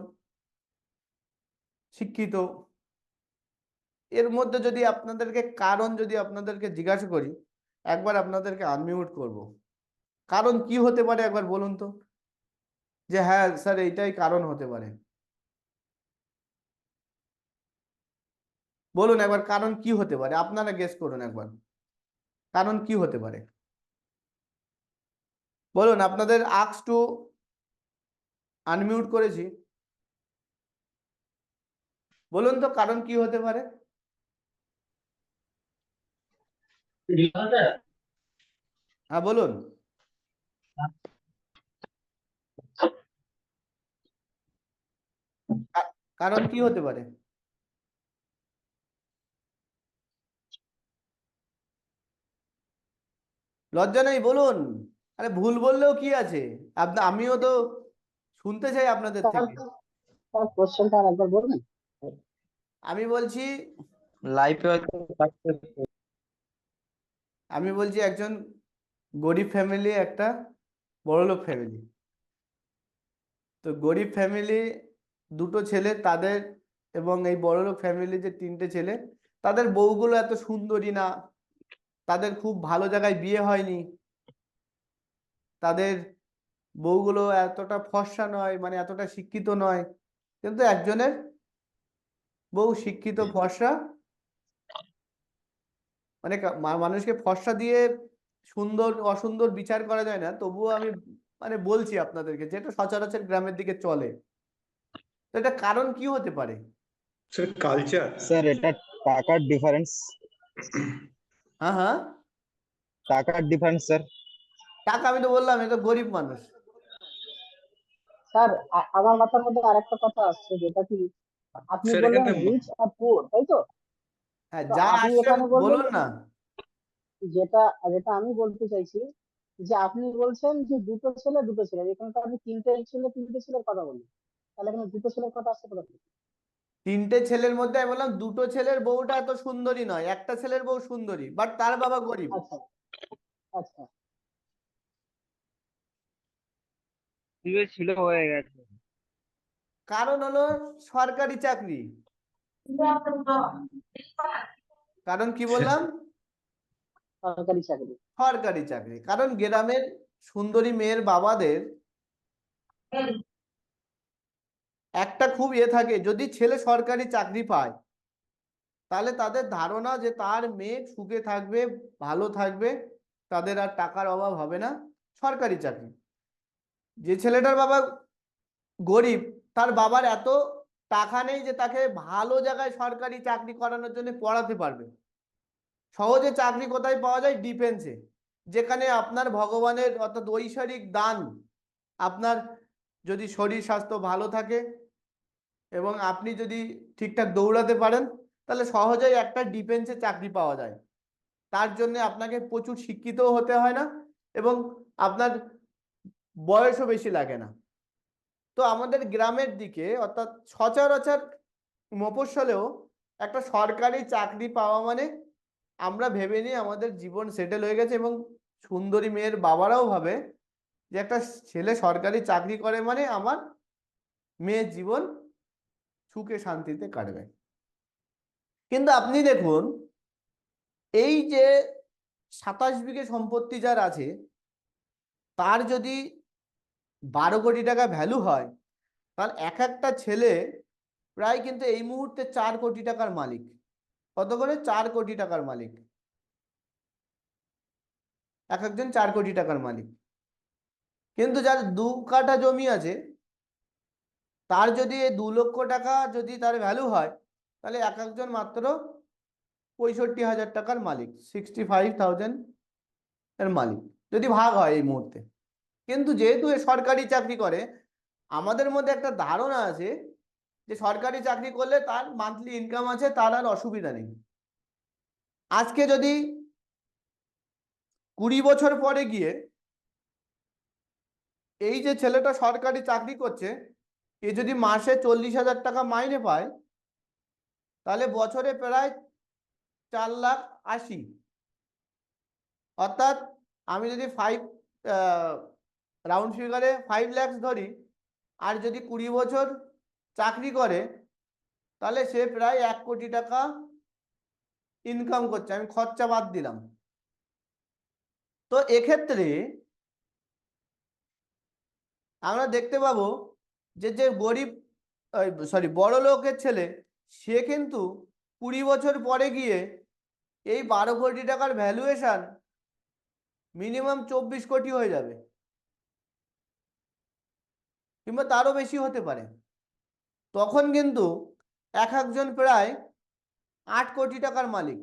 শিক্ষিত। এর মধ্যে যদি আপনাদেরকে জিজ্ঞাসা করি, একবার আপনাদেরকে আনমিউট করব, কারণ কি হতে পারে একবার বলুন তো, যে হ্যাঁ স্যার এইটাই কারণ হতে পারে। বলুন একবার কারণ কি হতে পারে, আপনারা গেস করুন একবার কারণ কি হতে পারে। বলুন, আপনাদের আস্ক টু আনমিউট করেছি, বলুন তো কারণ কি হতে পারে। হ্যাঁ বলুন, কারণ কি হতে পারে। লজ্জা নেই, বলুন। আরে ভুল বললেও কি আছে, আমিও তো শুনতে চাই আপনাদের থেকে। কোশ্চেনটা আরেকবার বলবেন? আমি বলছি লাইফে হয়তো আমি বলছি একজন গরিব ফ্যামিলি একটা বড়লোক ফ্যামিলি। তো গরিব ফ্যামিলি দুটো ছেলে তাদের, এবং এই বড়লোক ফ্যামিলি যে তিনটে ছেলে, তাদের বউগুলো এত সুন্দরী না, তাদের খুব ভালো জায়গায় বিয়ে হয়নি, তাদের বউগুলো এতটা ফর্সা নয়, মানে এতটা শিক্ষিত নয়। কিন্তু একজনের বউ শিক্ষিত, ফর্সা, মানে মানুষকে ফর্সা দিয়ে সুন্দর অসুন্দর বিচার করা যায় না, তবুও আমি মানে বলছি আপনাদেরকে, যেটা সচরাচর গ্রামের দিকে চলে। তো এটা কারণ কি হতে পারে? Sir culture. স্যার এটা টাকার ডিফারেন্স। হ্যাঁ হ্যাঁ, টাকার ডিফারেন্স স্যার। টাকা, আমি তো বললাম এটা গরিব মানুষ। স্যার আমার মাথার মধ্যে আরেকটা কথা আসছে, যেটা কি আপনি স্যার বললেন এখানে রিচ আর পুয়ার, তাই তো? হ্যাঁ, তো যা আপনি আসছে এখানে বললেন, বলুন না। যেটা যেটা আমি বলতে চাইছি, যে আপনি বলছেন যে দুটো ছেলে, এখানে তো আপনি তিনটে ছেলের কথা বললেন, তাহলে এখানে দুটো ছেলের কথা আসছে কোথা থেকে? তিনটে ছেলের মধ্যে আমি বললাম দুটো ছেলের বউটা এত সুন্দরী নয়, একটা ছেলের বউ সুন্দরী, বাট তার বাবা গরিব। আচ্ছা আচ্ছা। ছিল হয়ে গেছে। কারণ হলো সরকারি চাকরি। কারণ কি বললাম? সরকারি চাকরি। সরকারি চাকরি। কারণ গ্রামের সুন্দরী মেয়ের বাবাদের একটা খুব থাকে, যদি ছেলে সরকারি চাকরি পায় তাহলে তাদের ধারণা যে তার মেয়ে সুখে থাকবে, ভালো থাকবে, তাদের আর টাকার অভাব হবে না। সরকারি চাকরি। যে ছেলেটার বাবা গরিব, তার বাবার এত টাকা নেই যে তাকে ভালো জায়গায় সরকারি চাকরি করানোর জন্য পড়াতে পারবে। সহজে চাকরি কোথায় পাওয়া যায়? ডিফেন্সে, যেখানে আপনার ভগবানের অর্থাৎ ঐশ্বরিক দান, আপনার যদি শরীর স্বাস্থ্য ভালো থাকে এবং আপনি যদি ঠিকঠাক দৌড়াতে পারেন, তাহলে সহজেই একটা ডিফেন্সে চাকরি পাওয়া যায়। তার জন্য আপনাকে প্রচুর শিক্ষিতও হতে হয় না, এবং আপনার বয়সও বেশি লাগে না। তো আমাদের গ্রামের দিকে অর্থাৎ সচরাচর মফস্বলেও একটা সরকারি চাকরি পাওয়া মানে আমরা ভেবে নিই আমাদের জীবন সেটেল হয়ে গেছে, এবং সুন্দরী মেয়ের বাবারাও ভাবে যে একটা ছেলে সরকারি চাকরি করে মানে আমার মেয়ের জীবন সুখে শান্তিতে কাটবে। কিন্তু আপনি দেখুন, এই যে 27 বিঘে সম্পত্তি যার আছে, তার যদি 12 কোটি টাকা ভ্যালু হয়, তাহলে এক একটা ছেলে প্রায় কিন্তু এই মুহূর্তে 4 কোটি টাকার মালিক। কত করে? 4 কোটি টাকার মালিক। এক একজন 4 কোটি টাকার মালিক। কিন্তু যার 2 কাঠা জমি আছে, তার যদি 2 লক্ষ টাকা যদি তার ভ্যালু হয়, তাহলে এক একজন মাত্র 65,000 টাকার মালিক, 65,000 এর মালিক যদি ভাগ হয় এই মুহূর্তে। কিন্তু যেহেতু এ সরকারি চাকরি করে, আমাদের মধ্যে একটা ধারণা আছে যে সরকারি চাকরি করলে তার মান্থলি ইনকাম আছে, তার আর অসুবিধা নেই। আজকে যদি 20 বছর পরে গিয়ে এই যে ছেলেটা সরকারি চাকরি করছে, এ যদি মাসে 40,000 টাকা মাইনে পায়, তাহলে বছরে প্রায় 4,80,000। অর্থাৎ আমি যদি 5 রাউন্ড ফিগারে 5 লাখ ধরি, আর যদি 20 বছর চাকরি করে, তাহলে সে প্রায় 1 কোটি টাকা ইনকাম করছে, আমি খরচা বাদ দিলাম। তো এক্ষেত্রে আমরা দেখতে পাবো যে যে গরিব, সরি, বড় লোকের ছেলে, সে কিন্তু 20 বছর পরে গিয়ে এই 12 কোটি টাকার ভ্যালুয়েশন মিনিমাম 24 কোটি হয়ে যাবে, কিংবা তারও বেশি হতে পারে। তখন কিন্তু এক একজন প্রায় 8 কোটি টাকার মালিক,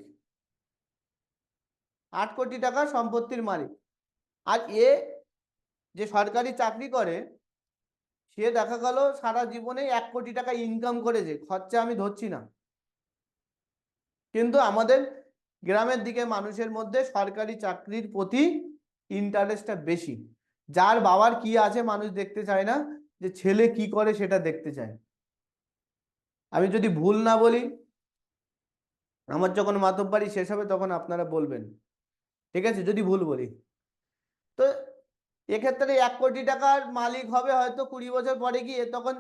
8 কোটি টাকার সম্পত্তির মালিক। আর এ যে সরকারি চাকরি করে, সে দেখা গেল সারা জীবনে 1 কোটি টাকা ইনকাম করেছে, খরচা আমি ধরছি না। কিন্তু আমাদের গ্রামের দিকে মানুষের মধ্যে সরকারি চাকরির প্রতি ইন্টারেস্টটা বেশি। যার বাবার কি আছে মানুষ দেখতে চায় না, যে ছেলে কি করে সেটা দেখতে চায়। আমি যদি ভুল না বলি, আমার যখন মাতব্বরি শেষ হবে তখন আপনারা বলবেন, ঠিক আছে? যদি ভুল বলি। এক্ষেত্রে 1 কোটি টাকার মালিক হবে হয়তো 20 বছর পরে গিয়ে, তখন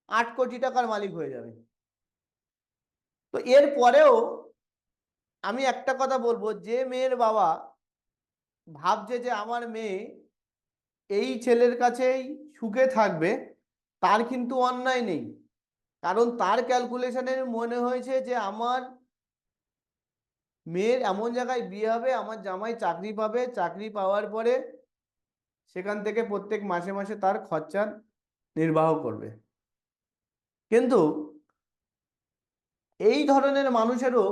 8 কোটি টাকার মালিক হয়ে যাবে। তো এর পরেও আমি একটা কথা বলবো, যে মেয়ের বাবা ভাবছে যে আমার মেয়ে এই ছেলের কাছেই সুখে থাকবে, তার কিন্তু অন্যায় নেই। কারণ তার ক্যালকুলেশনে মনে হয়েছে যে আমার মেয়ের এমন জায়গায় বিয়ে হবে, আমার জামাই চাকরি পাবে, চাকরি পাওয়ার পরে সেখান থেকে প্রত্যেক মাসে মাসে তার খরচা নির্বাহ করবে। কিন্তু এই ধরনের মানুষেরও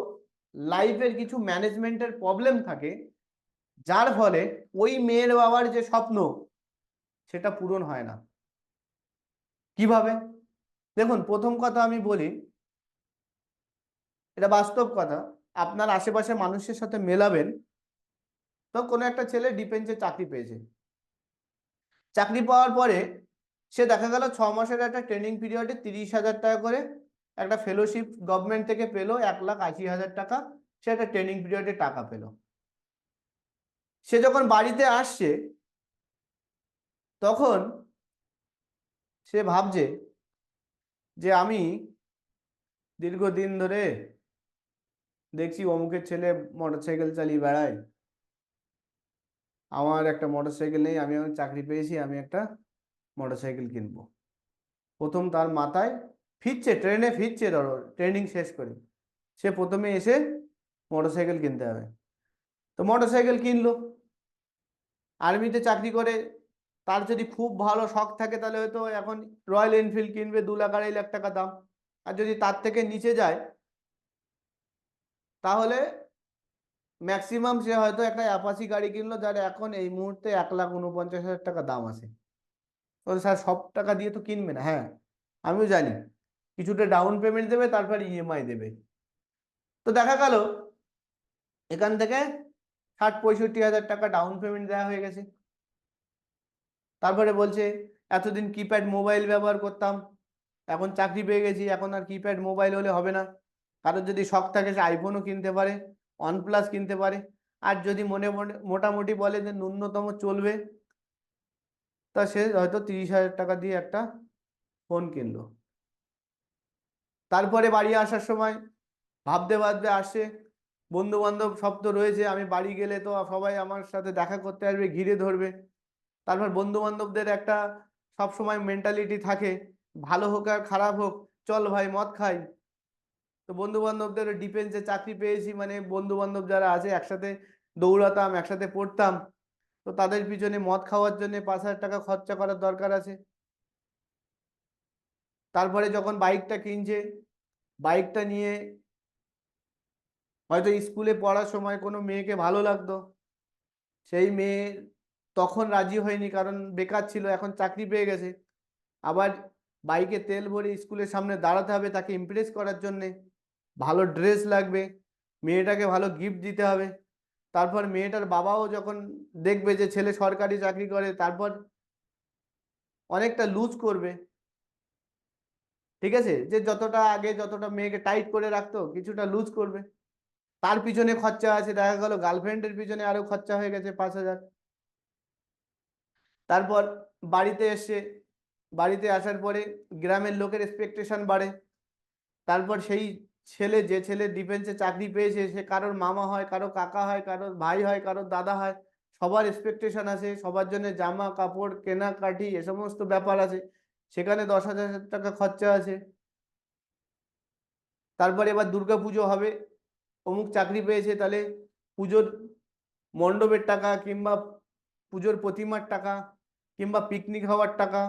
লাইফের কিছু ম্যানেজমেন্টের প্রবলেম থাকে, যার ফলে ওই মেয়ের বাবার যে স্বপ্ন সেটা পূরণ হয় না। কিভাবে? দেখুন, প্রথম কথা আমি বলি, এটা বাস্তব কথা, আপনার আশেপাশে মানুষের সাথে মেলাবেন, তো কোনো একটা ছেলে ডিফেন্সে চাকরি পেয়েছে, চাকরি পাওয়ার পরে সে দেখা গেল 6 মাসের একটা ট্রেনিং পিরিয়ডে 30,000 টাকা করে একটা ফেলোশিপ গভর্নমেন্ট থেকে পেলো, 1,80,000 টাকা সে একটা ট্রেনিং পিরিয়ডে টাকা পেলো। সে যখন বাড়িতে আসছে তখন সে ভাবছে যে আমি দীর্ঘদিন ধরে দেখছি অমুকের ছেলে মোটরসাইকেল চালিয়ে বেড়ায়, আমার একটা মোটরসাইকেল নেই, আমি এখন চাকরি পেয়েছি, আমি একটা মোটরসাইকেল কিনবো। প্রথম তার মাথায় ফিরছে, ট্রেনে ফিরছে, ধরো ট্রেনিং শেষ করে সে প্রথমে এসে মোটরসাইকেল কিনতে হবে। তো মোটরসাইকেল কিনলো, আর্মিতে চাকরি করে, তার যদি খুব ভালো শখ থাকে তাহলে হয়তো এখন রয়্যাল এনফিল্ড কিনবে, 2,00,000 2,50,000 টাকা দাম। আর যদি তার থেকে নিচে যায় তাহলে ম্যাক্সিমাম সে হয়তো একটা অ্যাপাচি গাড়ি কিনলো, যার এখন এই মুহূর্তে 1,49,000 টাকা দাম আছে। তো স্যার সব টাকা দিয়ে তো কিনবে না, হ্যাঁ আমিও জানি, কিছুটা ডাউন পেমেন্ট দেবে, তারপর ইএমআই দেবে। তো দেখা গেল এখান থেকে 60-65,000 টাকা ডাউন পেমেন্ট দেওয়া হয়ে গেছে। তারপরে বলছে এতদিন কিপ্যাড মোবাইল ব্যবহার করতাম, এখন চাকরি পেয়ে গেছি, এখন আর কিপ্যাড মোবাইল হলে হবে না। কারোর যদি শখ থাকে সে আইফোনও কিনতে পারে, OnePlus কিনতে পারে। আর যদি মনে মনে মোটামুটি বলে যে ন্যূনতম চলবে, তা সে হয়তো 30,000 টাকা দিয়ে একটা ফোন কিনলো। তারপরে বাড়ি আসার সময় ভাবতে ভাবতে আসে, বন্ধু বান্ধব সব তো রয়েছে, আমি বাড়ি গেলে তো সবাই আমার সাথে দেখা করতে আসবে, ঘিরে ধরবে। তারপর বন্ধু বান্ধবদের একটা সব সময় মেন্টালিটি থাকে, ভালো হোক আর খারাপ হোক, চল ভাই মদ খাই। তো বন্ধু বান্ধবদের ডিফেন্সে চাকরি পেয়েছি মানে বন্ধু বান্ধব যারা আছে একসাথে দৌড়াতাম, একসাথে পড়তাম, তো তাদের পিছনে মদ খাওয়ার জন্য 5,000 টাকা খরচা করার দরকার আছে। তারপরে যখন বাইকটা কিনছে, বাইকটা নিয়ে হয়তো স্কুলে পড়ার সময় কোনো মেয়েকে ভালো লাগতো, সেই মেয়ে তখন রাজি হয়নি কারণ বেকার ছিল, এখন চাকরি পেয়ে গেছে, আবার বাইকে তেল ভরে স্কুলের সামনে দাঁড়াতে হবে তাকে ইমপ্রেস করার জন্যে, ভালো ড্রেস লাগবে, মেয়েটাকে ভালো গিফট দিতে হবে। তারপর মেয়েটার বাবাও যখন দেখবে যে ছেলে সরকারি চাকরি করে, তারপর অনেকটা লুজ করবে। ঠিক আছে, যে যতটা আগে যতটা মেয়েকে টাইট করে রাখতো কিছুটা লুজ করবে। তার পিছনে খরচা আছে, দেখা গেল গার্লফ্রেন্ডের পিছনে আরো খরচা হয়ে গেছে 5,000। তারপর বাড়িতে এসে, বাড়িতে আসার পরে গ্রামের লোকের এক্সপেকটেশন বাড়ে। তারপর সেই ছেলে, যে ছেলে ডিফেন্সে চাকরি পেয়েছে, সে কারোর মামা হয়, কারো কাকা হয়, কারোর ভাই হয়, কারোর দাদা হয়, সবার এক্সপেকটেশন আছে, সবার জন্য জামা কাপড় কেনাকাটি এ সমস্ত ব্যাপার আছে, সেখানে 10,000 টাকা খরচা আছে। তারপরে এবার দুর্গাপুজো হবে, অমুক চাকরি পেয়েছে, তাহলে পুজোর মণ্ডপের টাকা কিংবা পুজোর প্রতিমার টাকা কিংবা পিকনিক হওয়ার টাকা,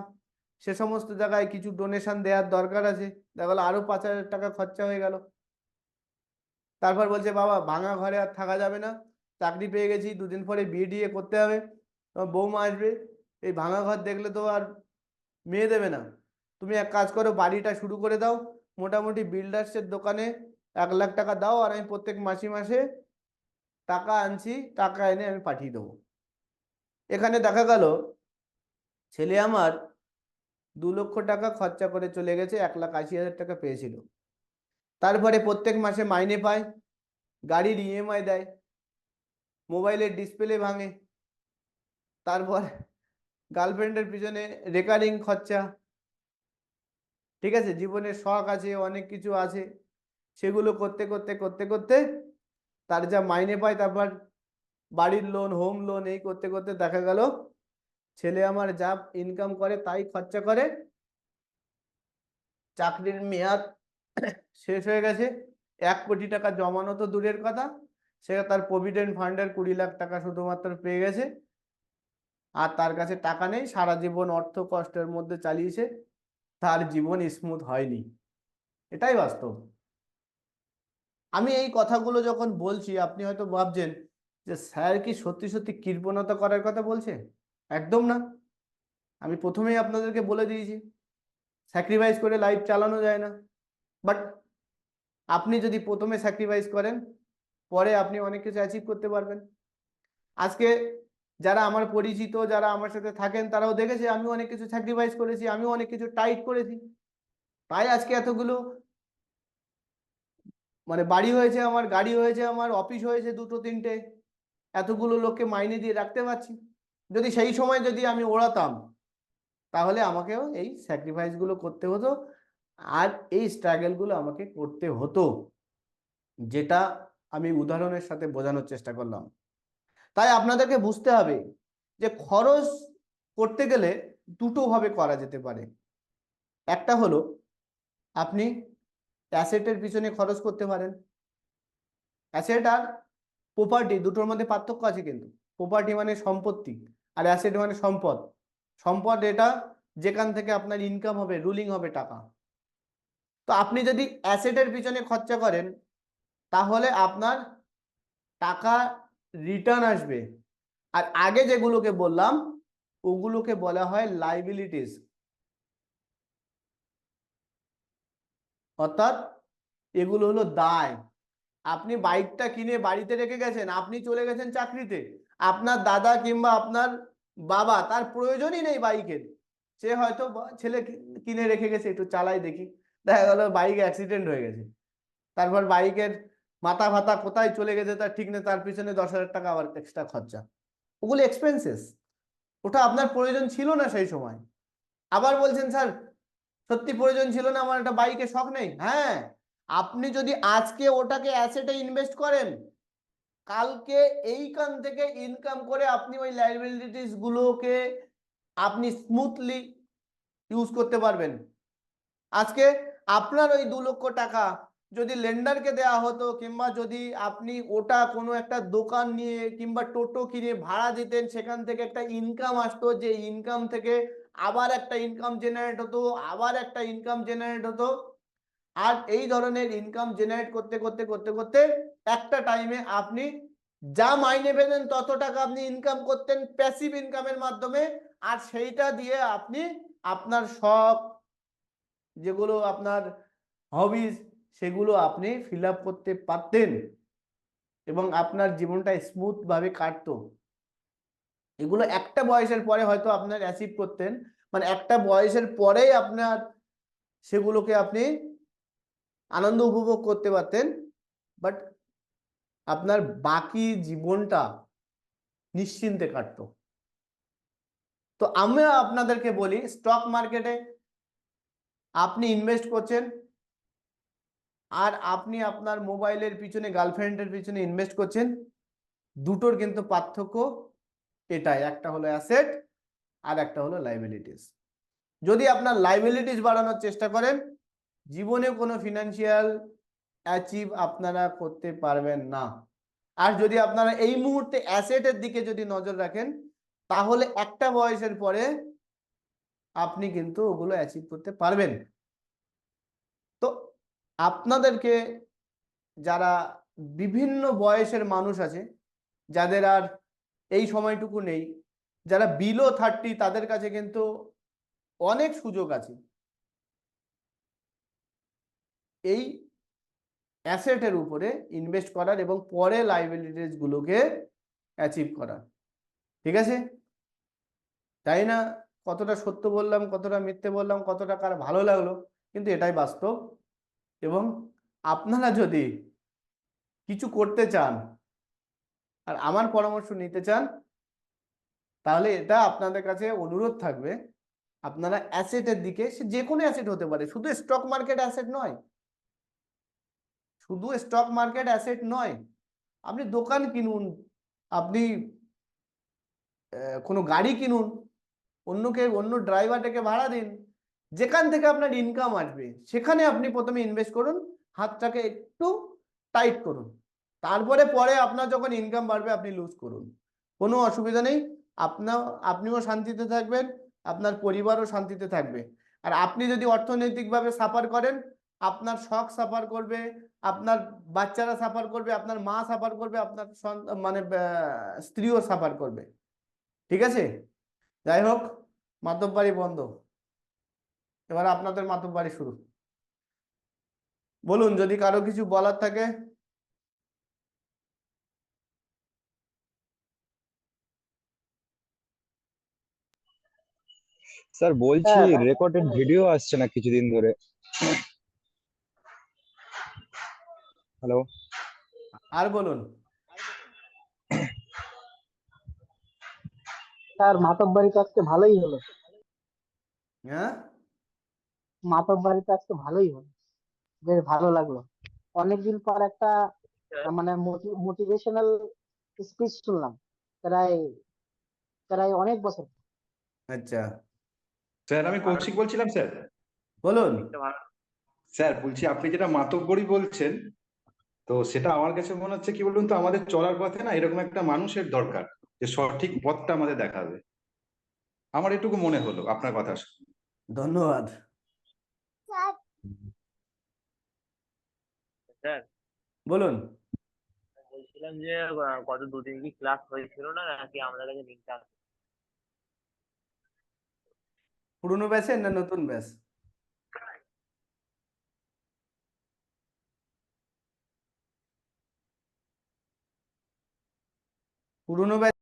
সে সমস্ত জায়গায় কিছু ডোনেশন দেওয়ার দরকার আছে, দেখা গেলো আরো 5,000 টাকা খরচা হয়ে গেল। তারপর বলছে বাবা ভাঙা ঘরে আর থাকা যাবে না, চাকরি পেয়ে গেছি, 2 দিন পরে বিয়ে টিয়ে করতে হবে, বৌমা আসবে, এই ভাঙা ঘর দেখলে তো আর মেয়ে দেবে না, তুমি এক কাজ করো বাড়িটা শুরু করে দাও, মোটামুটি বিল্ডার্সের দোকানে 1,00,000 টাকা দাও, আর আমি প্রত্যেক মাসে মাসে টাকা আনছি, টাকা এনে আমি পাঠিয়ে দেবো। এখানে দেখা গেল ছেলে আমার 2 লক্ষ টাকা খরচা করে চলে গেছে, 1,80,000 টাকা পেয়েছিল। তারপরে প্রত্যেক মাসে মাইনে পায়, গাড়ির ইএমআই দেয়, মোবাইলের ডিসপ্লে ভাঙে, তারপর গার্লফ্রেন্ডের পিছনে রেকারিং খরচা, ঠিক আছে, জীবনের শখ আছে, অনেক কিছু আছে, সেগুলো করতে করতে করতে করতে তার যা মাইনে পায়, তারপর বাড়ির লোন, হোম লোন, এই করতে করতে দেখা গেল ছেলে আমার যা ইনকাম করে তাই খরচা করে, চাকরির মেয়াদ শেষ হয়ে গেছে, 1 কোটি টাকা জমানো তো দূরের কথা, সে তার প্রভিডেন্ট ফান্ডের 20 লাখ টাকা শুধুমাত্র পেয়ে গেছে, আর তার কাছে টাকা নেই, সারা জীবন অর্থ কষ্টের মধ্যে চালিয়েছে, তার জীবন স্মুথ হয়নি। এটাই বাস্তব। আমি এই কথাগুলো যখন বলছি আপনি হয়তো ভাবছেন যে স্যার কি সত্যি সত্যি কৃপণতা করার কথা বলছে। একদম না। আমি প্রথমেই আপনাদেরকে বলে দিয়েছি স্যাক্রিফাইস করে লাইফ চালানো যায় না, বাট আপনি যদি প্রথমে স্যাক্রিফাইস করেন পরে আপনি অনেক কিছু অ্যাচিভ করতে পারবেন। আজকে যারা আমার পরিচিত, যারা আমার সাথে থাকেন, তারাও দেখেছে আমি অনেক কিছু স্যাক্রিফাইস করেছি, আমিও অনেক কিছু টাইট করেছি, তাই আজকে এতগুলো মানে বাড়ি হয়েছে আমার, গাড়ি হয়েছে আমার, অফিস হয়েছে 2-3টে, এতগুলো লোককে মাইনে দিয়ে রাখতে পারছি। যদি সেই সময় যদি আমি ওড়াতাম তাহলে আমাকেও এই স্যাক্রিফাইসগুলো করতে হতো, আর এই স্ট্রাগলগুলো আমাকে করতে হতো, যেটা আমি উদাহরণের সাথে বোঝানোর চেষ্টা করলাম। তাই আপনাদেরকে বুঝতে হবে যে খরচ করতে গেলে দুটো ভাবে করা যেতে পারে। একটা হলো আপনি অ্যাসেটের পিছনে খরচ করতে পারেন। অ্যাসেট আর প্রপার্টি দুটোর মধ্যে পার্থক্য আছে কিন্তু। প্রপার্টি মানে সম্পত্তি, আর অ্যাসেট মানে সম্পদ। সম্পদ এটা যেখান থেকে আপনার ইনকাম হবে, রুলিং হবে টাকা। তো আপনি যদি অ্যাসেটের পিছনে খরচা করেন তাহলে আপনার টাকা রিটার্ন আসবে, আর আগে যেগুলোকে বললাম ওগুলোকে বলা হয় লাইবিলিটিস, অর্থাৎ এগুলো হলো দায়। আপনি বাইকটা কিনে বাড়িতে রেখে গেছেন, আপনি চলে গেছেন চাকরিতে, আপনার দাদা কিংবা আপনার বাবা তার প্রয়োজনই নেই বাইকের, সে হয়তো ছেলে কিনে রেখে গেছে একটু চালাই দেখি, দেখা গেল বাইক অ্যাক্সিডেন্ট হয়ে গেছে, তারপর বাইকের মাথা ফাতা কোথায় চলে গেছে তার ঠিক নেই, তার পিছনে 10,000 টাকা আবার এক্সট্রা খরচা। ওগুলো এক্সপেন্সেস, ওটা আপনার প্রয়োজন ছিল না সেই সময়। আবার বলছেন স্যার সত্যি প্রয়োজন ছিল না, আমার একটা বাইকের শখ নেই। হ্যাঁ, আপনি যদি আজকে ওটাকে অ্যাসেটে ইনভেস্ট করেন, কালকে এইখান থেকে ইনকাম করে আপনি ওই লাইবিলিটিস গুলোকে আপনি স্মুথলি ইউজ করতে পারবেন। আজকে আপনার ওই 2 লক্ষ টাকা যদি লেন্ডারকে দেওয়া হতো, কিংবা যদি আপনি ওটা কোনো একটা দোকান নিয়ে কিংবা টোটো কিনে ভাড়া দিতেন, সেখান থেকে একটা ইনকাম আসতো, যে ইনকাম থেকে আবার একটা ইনকাম জেনারেট হতো, আবার একটা ইনকাম জেনারেট হতো, আর এই ধরনের ইনকাম জেনারেট করতে করতে করতে করতে একটা টাইমে আপনি যা মাইনে পেতেন তত টাকা আপনি ইনকাম করতেন প্যাসিভ ইনকামের মাধ্যমে, আর সেইটা দিয়ে আপনি আপনার শখ, যেগুলো আপনার হবিজ, সেগুলো আপনি ফিল আপ করতে পারতেন এবং আপনার জীবনটা স্মুথ ভাবে কাটতো। এগুলো একটা বয়সের পরে হয়তো আপনার অ্যাচিভ করতেন, মানে একটা বয়সের পরেই আপনার সেগুলোকে আপনি আনন্দ উপভোগ করতে পারতেন, বাট আপনার বাকি জীবনটা নিশ্চিন্তে কাটতো। তো আমি আপনাদেরকে বলি, স্টক মার্কেটে আপনি ইনভেস্ট করছেন আর আপনি আপনার মোবাইলের পিছনে, গার্লফ্রেন্ডের পিছনে ইনভেস্ট করছেন, দুটোর কিন্তু পার্থক্য এটাই, একটা হলো অ্যাসেট আর একটা হলো লাইবিলিটিস। যদি আপনার লাইবিলিটিস বাড়ানোর চেষ্টা করেন, জীবনে কোনো ফিনান্সিয়াল অ্যাচিভ আপনারা করতে পারবেন না। আর যদি আপনারা এই মুহূর্তে অ্যাসেটের দিকে যদি নজর রাখেন, তাহলে একটা বয়সের পরে আপনি কিন্তু ওগুলো অ্যাচিভ করতে পারবেন। তো আপনাদেরকে, যারা বিভিন্ন বয়সের মানুষ আছে, যাদের আর এই সময়টুকু নেই, যারা বিলো 30, তাদের কাছে কিন্তু অনেক সুযোগ আছে এই অ্যাসেটের উপরে ইনভেস্ট করার এবং পরে লাইবিলিটিস গুলোকে অ্যাচিভ করার। ঠিক আছে, তাই না? কতটা সত্য বললাম, কতটা মিথ্যে বললাম, কতটা কার ভালো লাগলো, কিন্তু এটাই বাস্তব। এবং আপনারা যদি কিছু করতে চান আর আমার পরামর্শ নিতে চান, তাহলে এটা আপনাদের কাছে অনুরোধ থাকবে, আপনারা অ্যাসেটের দিকে, সে যে কোনো অ্যাসেট হতে পারে, শুধু স্টক মার্কেট অ্যাসেট নয়, শুধু স্টক মার্কেট অ্যাসেট নয়, আপনি দোকান কিনুন, আপনি কোনো গাড়ি কিনুন, অন্য ড্রাইভারটাকে ভাড়া দিন, যেখান থেকে আপনার ইনকাম আসবে সেখানে আপনি প্রথমে ইনভেস্ট করুন, হাতটাকে একটু টাইট করুন, তারপরে পরে আপনার যখন ইনকাম বাড়বে আপনি লুজ করুন, কোনো অসুবিধা নেই। আপনিও শান্তিতে থাকবেন, আপনার পরিবারও শান্তিতে থাকবে। আর আপনি যদি অর্থনৈতিকভাবে সাফার করেন, আপনার শখ সাফার করবে, আপনার বাচ্চারা সাফার করবে, আপনার মা সাফার করবে, আপনার মানে স্ত্রীও সাফার করবে। ঠিক আছে, যাই হোক, মাতব্বরি বন্ধ, এবার আপনাদের মাতব্বরি শুরু। বলুন যদি কারো কিছু বলার থাকে। স্যার বলছি স্যার রেকর্ডেড ভিডিও আসছে না কিছুদিন ধরে। হ্যালো। আর বলুন। স্যার মাতব্বরি তো আজকে ভালোই হলো, হ্যাঁ, মাতব্বরি তো আজকে ভালোই হলো, বেশ ভালো লাগলো। অনেকদিন পর একটা মানে মোটিভেশনাল স্পিচ শুনলাম, প্রায় প্রায় অনেক বছর। আচ্ছা, স্যার আমি কৌশিক বলছিলাম স্যার। বলুন। স্যার বলছি আপনি যেটা মাতব্বরি বলছেন, তো সেটা আমার কাছে মনে হচ্ছে কি বলুন তো, আমাদের চলার পথে না এরকম একটা মানুষের দরকার, যে সঠিক পথটা আমাদের দেখাবে। আমার এটুকু মনে হলো আপনার কথা শুনে। ধন্যবাদ। স্যার বলুন। বলছিলাম যে গত দুদিন কি ক্লাস হয়েছিল না, নাকি আমাদের কাছে লিঙ্কটা আছে? পুরনো ব্যাচের না নতুন ব্যাচ? পুরনো ব্যাচ